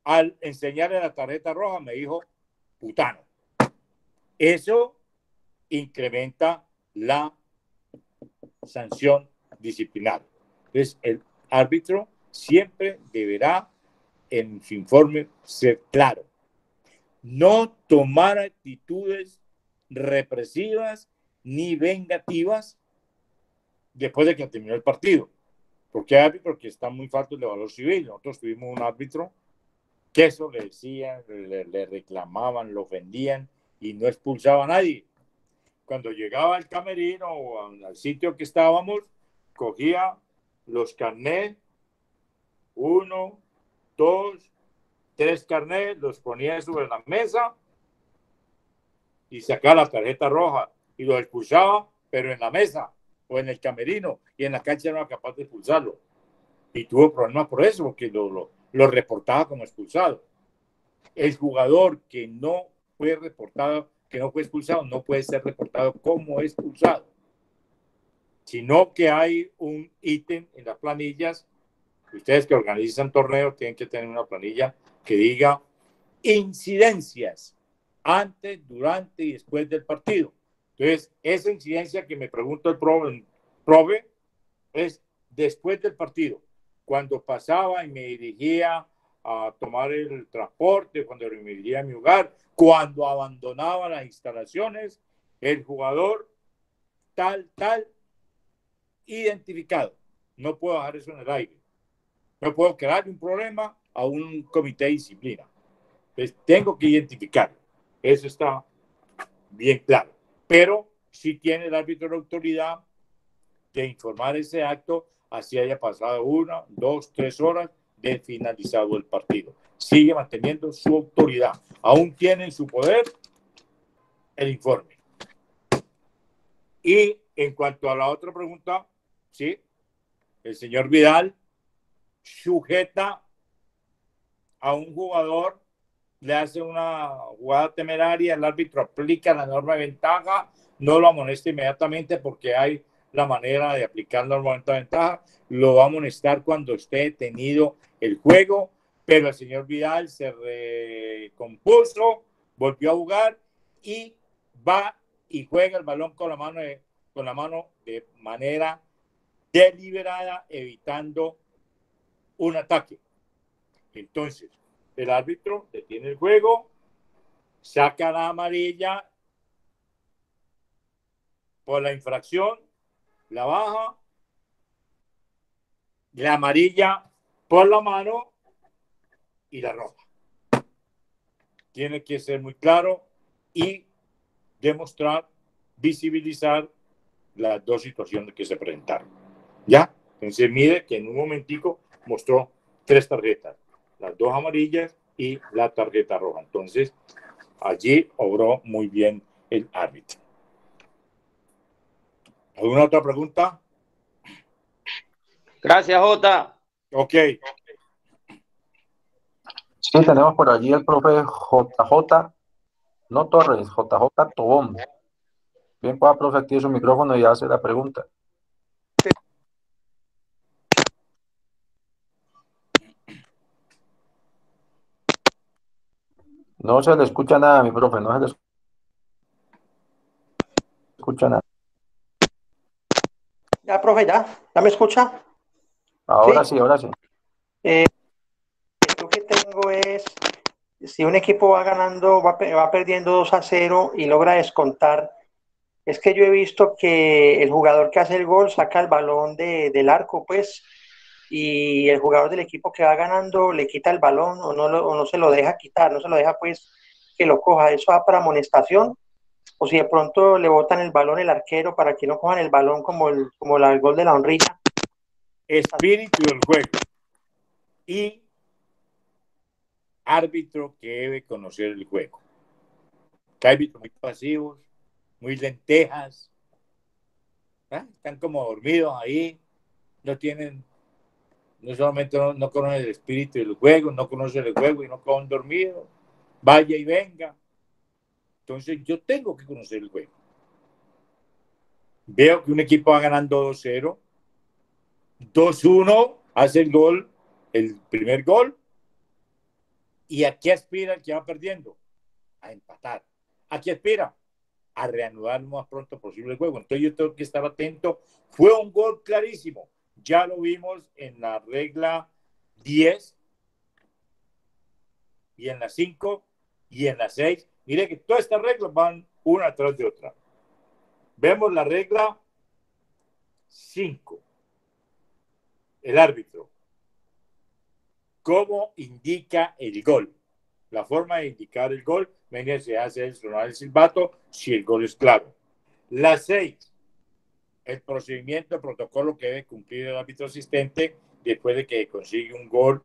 Al enseñarle la tarjeta roja, me dijo putano. Eso incrementa la sanción disciplinaria. Entonces, el árbitro siempre deberá en su informe ser claro. No tomar actitudes represivas ni vengativas después de que terminó el partido. Porque hay árbitros que están muy faltos de valor civil. Nosotros tuvimos un árbitro que eso le decían, le reclamaban, lo ofendían y no expulsaba a nadie. Cuando llegaba al camerino o al sitio que estábamos, cogía los carnets, 1, 2, 3 carnets, los ponía sobre la mesa y sacaba la tarjeta roja y los expulsaba, pero en la mesa o en el camerino, y en la cancha no era capaz de expulsarlo. Y tuvo problemas por eso, porque lo reportaba como expulsado. El jugador que no fue reportado, que no fue expulsado, no puede ser reportado como expulsado, sino que hay un ítem en las planillas. Ustedes que organizan torneos tienen que tener una planilla que diga incidencias antes, durante y después del partido. Entonces, esa incidencia que me pregunta el profe es después del partido, cuando pasaba y me dirigía a tomar el transporte, cuando me dirigía a mi hogar, cuando abandonaba las instalaciones, el jugador tal, identificado. No puedo dejar eso en el aire. No puedo crear un problema a un comité de disciplina. Entonces, tengo que identificarlo. Eso está bien claro. Pero sí tiene el árbitro la autoridad de informar ese acto, así haya pasado 1, 2, 3 horas de finalizado el partido. Sigue manteniendo su autoridad. Aún tiene en su poder el informe. Y en cuanto a la otra pregunta, sí, el señor Vidal sujeta a un jugador, le hace una jugada temeraria, el árbitro aplica la norma de ventaja, no lo amonesta inmediatamente porque hay la manera de aplicar la norma de ventaja, lo va a amonestar cuando esté detenido el juego, pero el señor Vidal se recompuso, volvió a jugar y va y juega el balón con la mano de manera deliberada, evitando un ataque. Entonces, el árbitro detiene el juego, saca la amarilla por la infracción, la baja, la amarilla por la mano y la roja. Tiene que ser muy claro y demostrar, visibilizar las dos situaciones que se presentaron. ¿Ya? Entonces mire que en un momentico mostró 3 tarjetas, las 2 amarillas y la tarjeta roja. Entonces allí obró muy bien el árbitro. ¿Alguna otra pregunta? Gracias, Jota. Ok. Sí, tenemos por allí el profe JJ, no Torres, JJ Tobón. Bien, pueda, profe, active su micrófono y hace la pregunta. No se le escucha nada, mi profe, no se le escucha nada. Ya, profe, ya me escucha. Ahora sí, ahora sí. Lo que tengo es, si un equipo va ganando, va perdiendo 2-0 y logra descontar, es que yo he visto que el jugador que hace el gol saca el balón del arco, pues, y el jugador del equipo que va ganando le quita el balón o no se lo deja quitar, no se lo deja, pues, que lo coja. ¿Eso va para amonestación? o si de pronto le botan el balón el arquero para que no cojan el balón como el gol de la honrita. Espíritu del juego y árbitro que debe conocer el juego. Que árbitros muy pasivos, muy lentejas, ¿eh? Están como dormidos ahí, no solamente no conocen el espíritu del juego, no conocen el juego y no quedan dormidos, vaya y venga. Entonces yo tengo que conocer el juego. Veo que un equipo va ganando 2-0, 2-1, hace el gol, el primer gol, y aquí aspira el que va perdiendo a empatar. Aquí aspira a reanudar lo más pronto posible el juego. Entonces yo tengo que estar atento. Fue un gol clarísimo. Ya lo vimos en la regla 10 y en la 5 y en la 6. Mire que todas estas reglas van una atrás de otra. Vemos la regla 5. El árbitro. ¿Cómo indica el gol? La forma de indicar el gol, se hace el sonar el silbato si el gol es claro. La 6, el procedimiento, el protocolo que debe cumplir el árbitro asistente después de que consigue un gol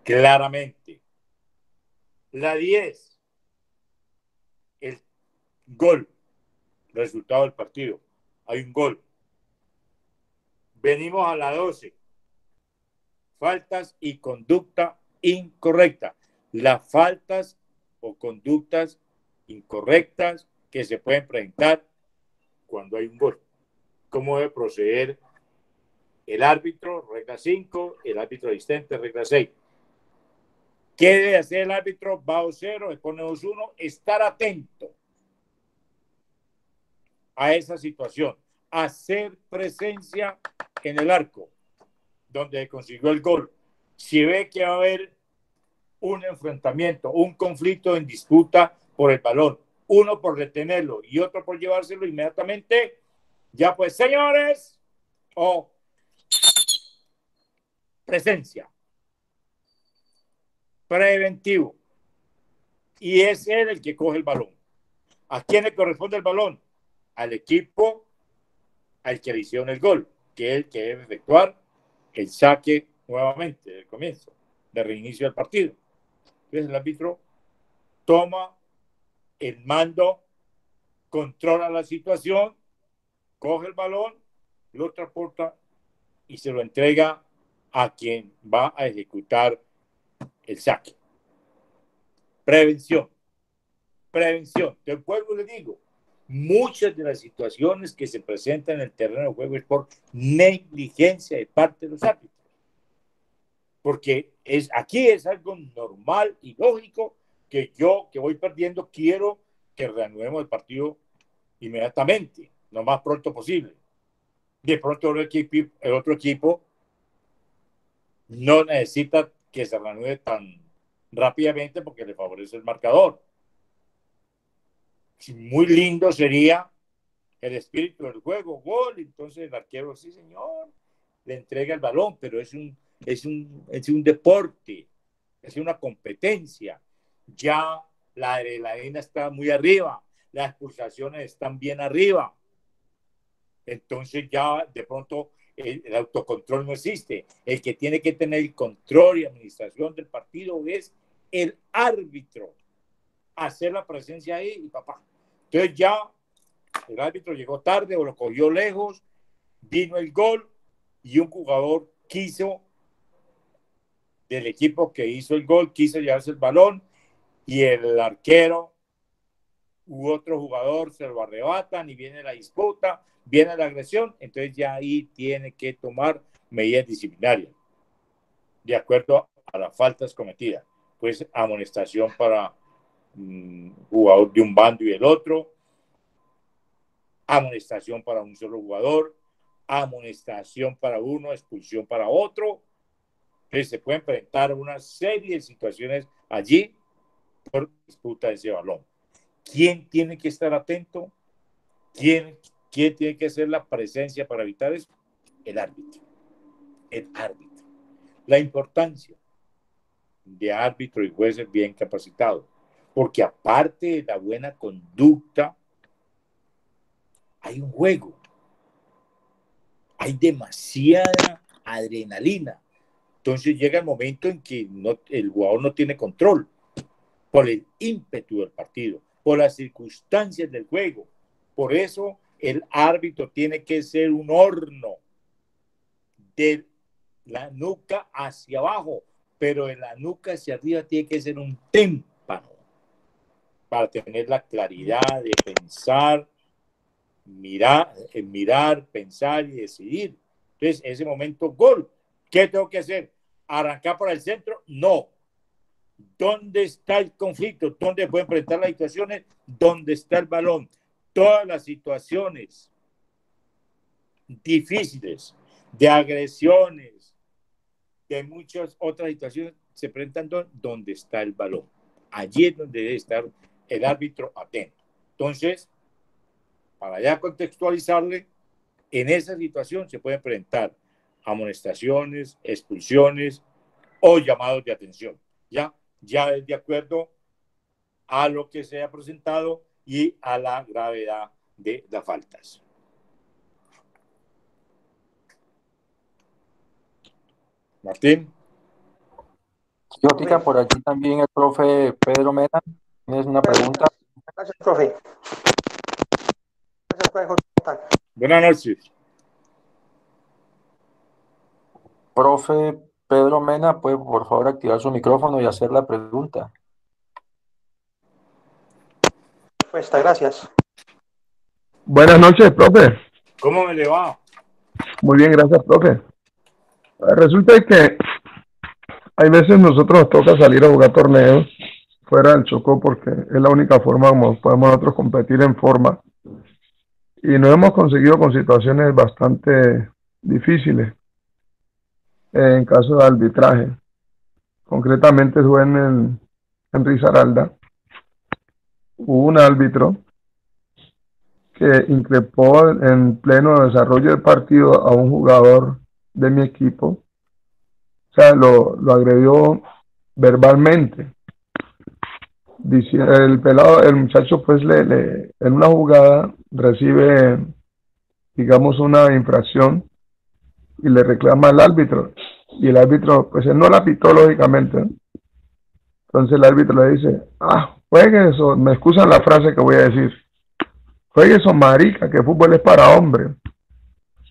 claramente. La 10, el gol, resultado del partido. Hay un gol. Venimos a la 12, faltas y conducta incorrecta. Las faltas o conductas incorrectas que se pueden presentar cuando hay un gol. ¿Cómo debe proceder el árbitro? Regla 5, el árbitro asistente, regla 6. ¿Qué debe hacer el árbitro? Va 2-0, le pone 2-1, estar atento a esa situación, hacer presencia en el arco donde consiguió el gol. Si ve que va a haber un enfrentamiento, un conflicto en disputa por el balón, uno por retenerlo y otro por llevárselo inmediatamente, ya pues, señores, o presencia, preventivo, y es él el que coge el balón. ¿A quién le corresponde el balón? Al equipo al que le hicieron el gol, que es el que debe efectuar el saque nuevamente del comienzo, de reinicio del partido. Entonces el árbitro toma el mando, controla la situación, coge el balón, lo transporta y se lo entrega a quien va a ejecutar el saque. Prevención. Te vuelvo y le digo, muchas de las situaciones que se presentan en el terreno de juego es por negligencia de parte de los árbitros. Porque aquí es algo normal y lógico que yo, que voy perdiendo, quiero que reanudemos el partido inmediatamente, lo más pronto posible. De pronto el otro equipo no necesita que se reanude tan rápidamente porque le favorece el marcador. Muy lindo sería el espíritu del juego, gol, entonces el arquero, sí señor, le entrega el balón, pero es un deporte, es una competencia. Ya la adrenalina está muy arriba, las pulsaciones están bien arriba. Entonces ya de pronto el autocontrol no existe. El que tiene que tener el control y administración del partido es el árbitro. Hacer la presencia ahí y papá. Entonces ya el árbitro llegó tarde o lo cogió lejos, vino el gol y un jugador del equipo que hizo el gol, quiso llevarse el balón y el arquero u otro jugador se lo arrebatan y viene la disputa, viene la agresión, entonces ya ahí tiene que tomar medidas disciplinarias de acuerdo a las faltas cometidas. Pues amonestación para jugador de un bando y del otro, amonestación para un solo jugador, amonestación para uno, expulsión para otro. Entonces se pueden presentar una serie de situaciones allí por disputa de ese balón. ¿Quién tiene que estar atento? ¿Quién tiene que hacer la presencia para evitar eso? El árbitro. El árbitro. La importancia de árbitro y jueces bien capacitados. Porque aparte de la buena conducta hay un juego, hay demasiada adrenalina. Entonces llega el momento en que el jugador no tiene control por el ímpetu del partido, por las circunstancias del juego. Por eso el árbitro tiene que ser un horno de la nuca hacia abajo, pero de la nuca hacia arriba tiene que ser un témpano para tener la claridad de pensar, mirar, pensar y decidir. Entonces, ese momento, gol. ¿Qué tengo que hacer? ¿Arrancar por el centro? No. ¿Dónde está el conflicto? ¿Dónde puedo enfrentar las situaciones? ¿Dónde está el balón? Todas las situaciones difíciles, de agresiones, de muchas otras situaciones, se presentan donde está el balón. Allí es donde debe estar el árbitro atento. Entonces, para ya contextualizarle, en esa situación se pueden presentar amonestaciones, expulsiones o llamados de atención. Ya es de acuerdo a lo que se ha presentado y a la gravedad de las faltas. Martín. Otica, por aquí también el profe Pedro Mena. ¿Tienes una pregunta? Gracias, profe. Gracias, profe. Buenas noches. Profe Pedro Mena, ¿puede por favor activar su micrófono y hacer la pregunta? Gracias. Buenas noches, profe. ¿Cómo me le va? Muy bien, gracias, profe. Resulta que hay veces nosotros nos toca salir a jugar torneos fuera del Chocó porque es la única forma como podemos nosotros competir en forma. Y nos hemos conseguido con situaciones bastante difíciles en caso de arbitraje. Concretamente fue en Risaralda. Hubo un árbitro que increpó en pleno desarrollo del partido a un jugador de mi equipo. O sea, lo agredió verbalmente. El muchacho pues en una jugada recibe, digamos, una infracción y le reclama al árbitro. Y el árbitro, pues él no la pitó lógicamente, ¿no? Entonces el árbitro le dice, juegue eso, me excusan la frase que voy a decir, juegue eso marica, que fútbol es para hombres.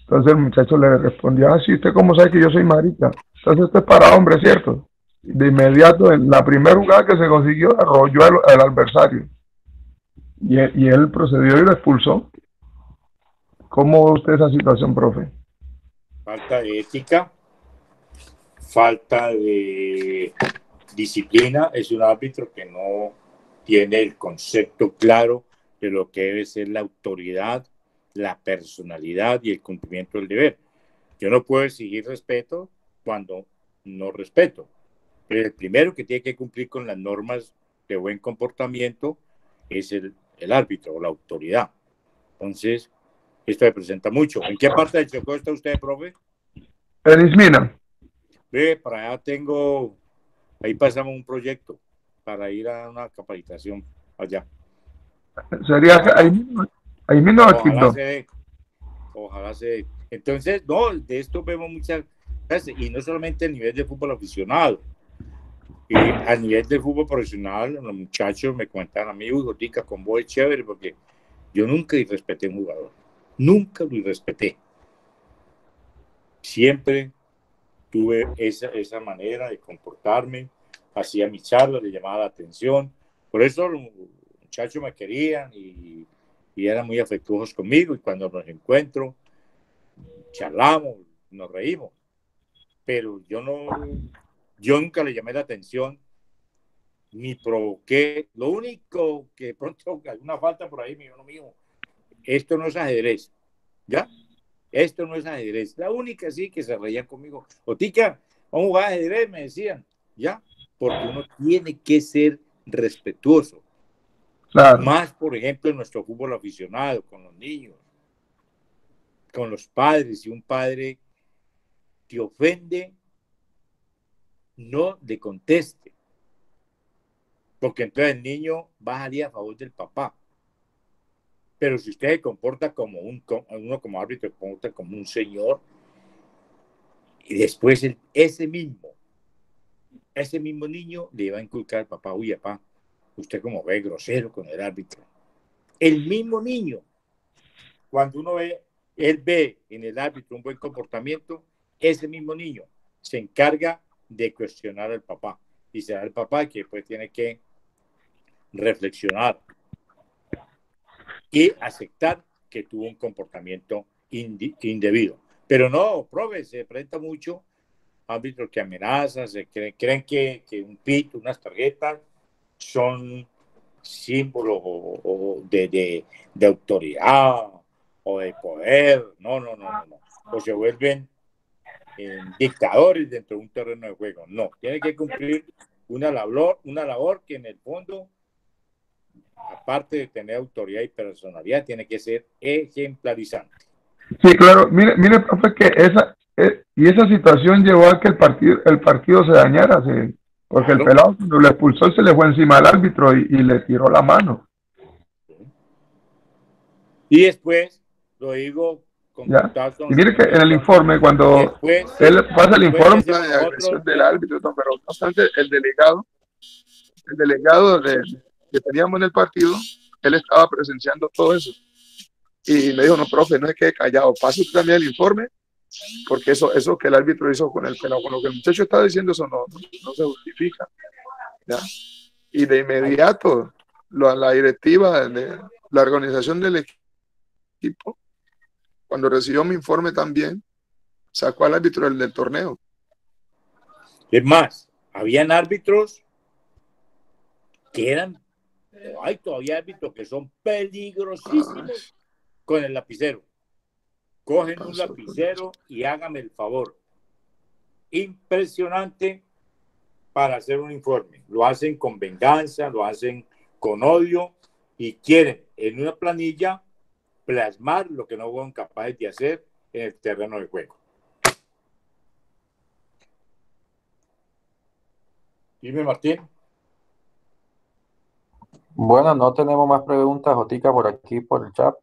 Entonces el muchacho le respondió, sí, ¿usted cómo sabe que yo soy marica? Entonces esto es para hombres, ¿cierto? De inmediato, en la primera jugada que se consiguió, arrolló al adversario. Y él procedió y lo expulsó. ¿Cómo ve usted esa situación, profe? Falta de ética, falta de disciplina. Es un árbitro que no tiene el concepto claro de lo que debe ser la autoridad, la personalidad y el cumplimiento del deber. Yo no puedo exigir respeto cuando no respeto. Pero el primero que tiene que cumplir con las normas de buen comportamiento es el árbitro o la autoridad. Entonces, esto me presenta mucho. ¿En qué parte del Chocó está usted, profe? En Ismina. Para allá ahí pasamos un proyecto para ir a una capacitación allá. Sería ahí mismo Ojalá se dé. Entonces, de esto vemos muchas veces, y no solamente a nivel de fútbol aficionado. A nivel de fútbol profesional, los muchachos me comentaban, amigos, Gotica, con vos es chévere, porque yo nunca irrespeté a un jugador. Nunca lo irrespeté. Siempre tuve esa manera de comportarme, hacía mis charlas, le llamaba la atención. Por eso los muchachos me querían y eran muy afectuosos conmigo, y cuando nos encuentro, charlamos, nos reímos. Pero yo nunca le llamé la atención ni provoqué. Lo único que de pronto alguna falta por ahí me dijo, no, mijo, esto no es ajedrez, ¿ya? Esto no es ajedrez. La única sí que se reían conmigo. Otica, vamos a jugar ajedrez, me decían, ¿ya? Porque uno tiene que ser respetuoso. Claro. Más, por ejemplo, en nuestro fútbol aficionado, con los niños, con los padres. Si un padre te ofende, no le conteste, porque entonces el niño va a salir a favor del papá. Pero si usted se comporta como uno como árbitro, se comporta como un señor, y después ese mismo niño le va a inculcar al papá, uy, papá, usted como ve grosero con el árbitro. El mismo niño, cuando él ve en el árbitro un buen comportamiento, ese mismo niño se encarga de cuestionar al papá. Y será el papá que después tiene que reflexionar y aceptar que tuvo un comportamiento indebido. Pero no, profe, se presenta mucho árbitros que amenazan, creen que un pito, unas tarjetas son símbolos de autoridad o de poder. No. O se vuelven dictadores dentro de un terreno de juego. No, tiene que cumplir una labor que en el fondo, aparte de tener autoridad y personalidad, tiene que ser ejemplarizante. Sí, claro. Mire, profe, que esa situación llevó a que el partido se dañara, porque el pelado cuando lo expulsó se le fue encima al árbitro y le tiró la mano. Y después, lo digo con total y mire que en el informe, cuando él pasa el informe de agresión del árbitro, pero no obstante, el delegado que teníamos en el partido, él estaba presenciando todo eso. Y me dijo, no, profe, no se quede callado, pase usted también el informe, porque eso que el árbitro hizo con el pelado, con lo que el muchacho estaba diciendo, eso no se justifica. ¿Ya? Y de inmediato, la directiva de la organización del equipo, cuando recibió mi informe también, sacó al árbitro del torneo. Es más, habían árbitros que hay todavía árbitros que son peligrosísimos con el lapicero. Cogen un lapicero y hágame el favor. Impresionante para hacer un informe. Lo hacen con venganza, lo hacen con odio y quieren en una planilla plasmar lo que no fueron capaces de hacer en el terreno de juego. Dime, Martín. Bueno, no tenemos más preguntas, Jotica, por aquí, por el chat.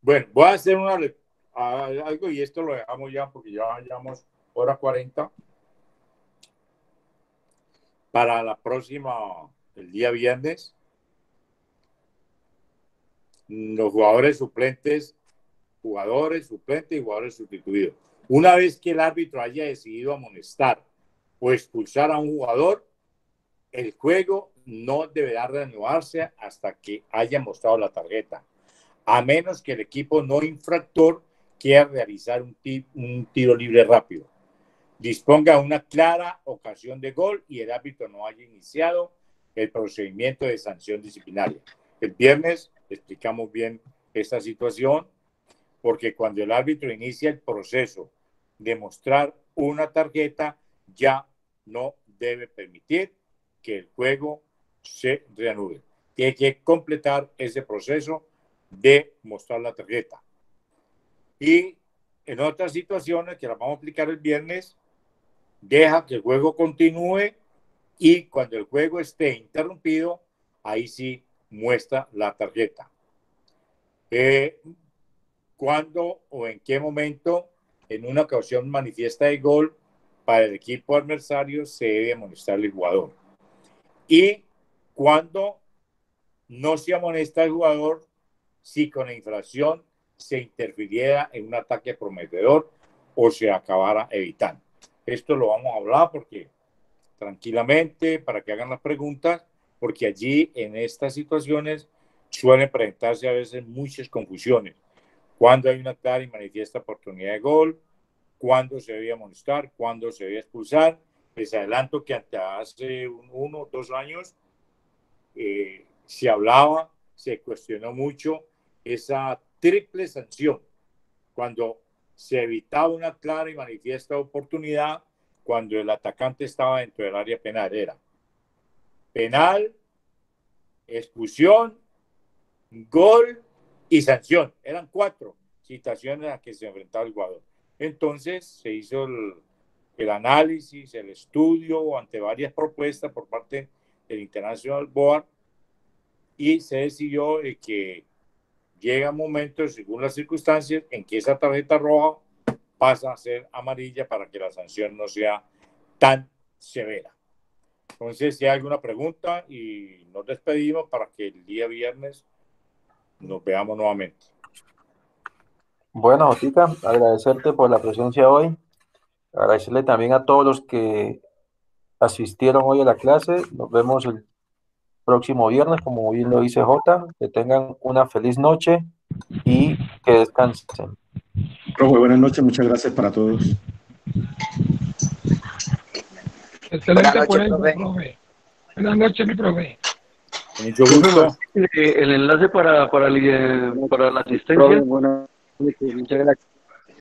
Bueno, voy a hacer algo y esto lo dejamos ya porque ya llevamos hora 40. Para la próxima, el día viernes, los jugadores suplentes y jugadores sustituidos. Una vez que el árbitro haya decidido amonestar o expulsar a un jugador, el juego no deberá reanudarse hasta que haya mostrado la tarjeta, a menos que el equipo no infractor quiera realizar un tiro libre rápido, disponga una clara ocasión de gol y el árbitro no haya iniciado el procedimiento de sanción disciplinaria. El viernes explicamos bien esta situación, porque cuando el árbitro inicia el proceso de mostrar una tarjeta, ya no debe permitir que el juego se reanude. Tiene que completar ese proceso de mostrar la tarjeta. Y en otras situaciones que las vamos a aplicar el viernes, deja que el juego continúe y cuando el juego esté interrumpido, ahí sí muestra la tarjeta. ¿Cuándo o en qué momento en una ocasión manifiesta de gol para el equipo adversario se debe amonestar el jugador? Y cuando no se amonesta el jugador, si con la infracción se interfiriera en un ataque prometedor o se acabara evitando. Esto lo vamos a hablar porque tranquilamente, para que hagan las preguntas, porque allí en estas situaciones suelen presentarse a veces muchas confusiones. Cuando hay una clara y manifiesta oportunidad de gol, cuándo se debe amonestar, cuándo se debe expulsar. Les adelanto que hace 1 o 2 años se cuestionó mucho esa triple sanción, cuando se evitaba una clara y manifiesta oportunidad cuando el atacante estaba dentro del área penal. Era penal, expulsión, gol y sanción. Eran 4 situaciones a las que se enfrentaba el jugador. Entonces se hizo el análisis, el estudio ante varias propuestas por parte del International Board y se decidió que llega un momento, según las circunstancias, en que esa tarjeta roja pasa a ser amarilla para que la sanción no sea tan severa. Entonces, si hay alguna pregunta, y nos despedimos para que el día viernes nos veamos nuevamente. Bueno, Jotica, agradecerte por la presencia hoy. Agradecerle también a todos los que asistieron hoy a la clase. Nos vemos el próximo viernes, como bien lo dice Jota. Que tengan una feliz noche y que descansen. Profe, buenas noches, muchas gracias para todos. Excelente ponencia, profe. Buenas noches, mi profe. Mucho gusto. El enlace para la asistencia. Muchas gracias.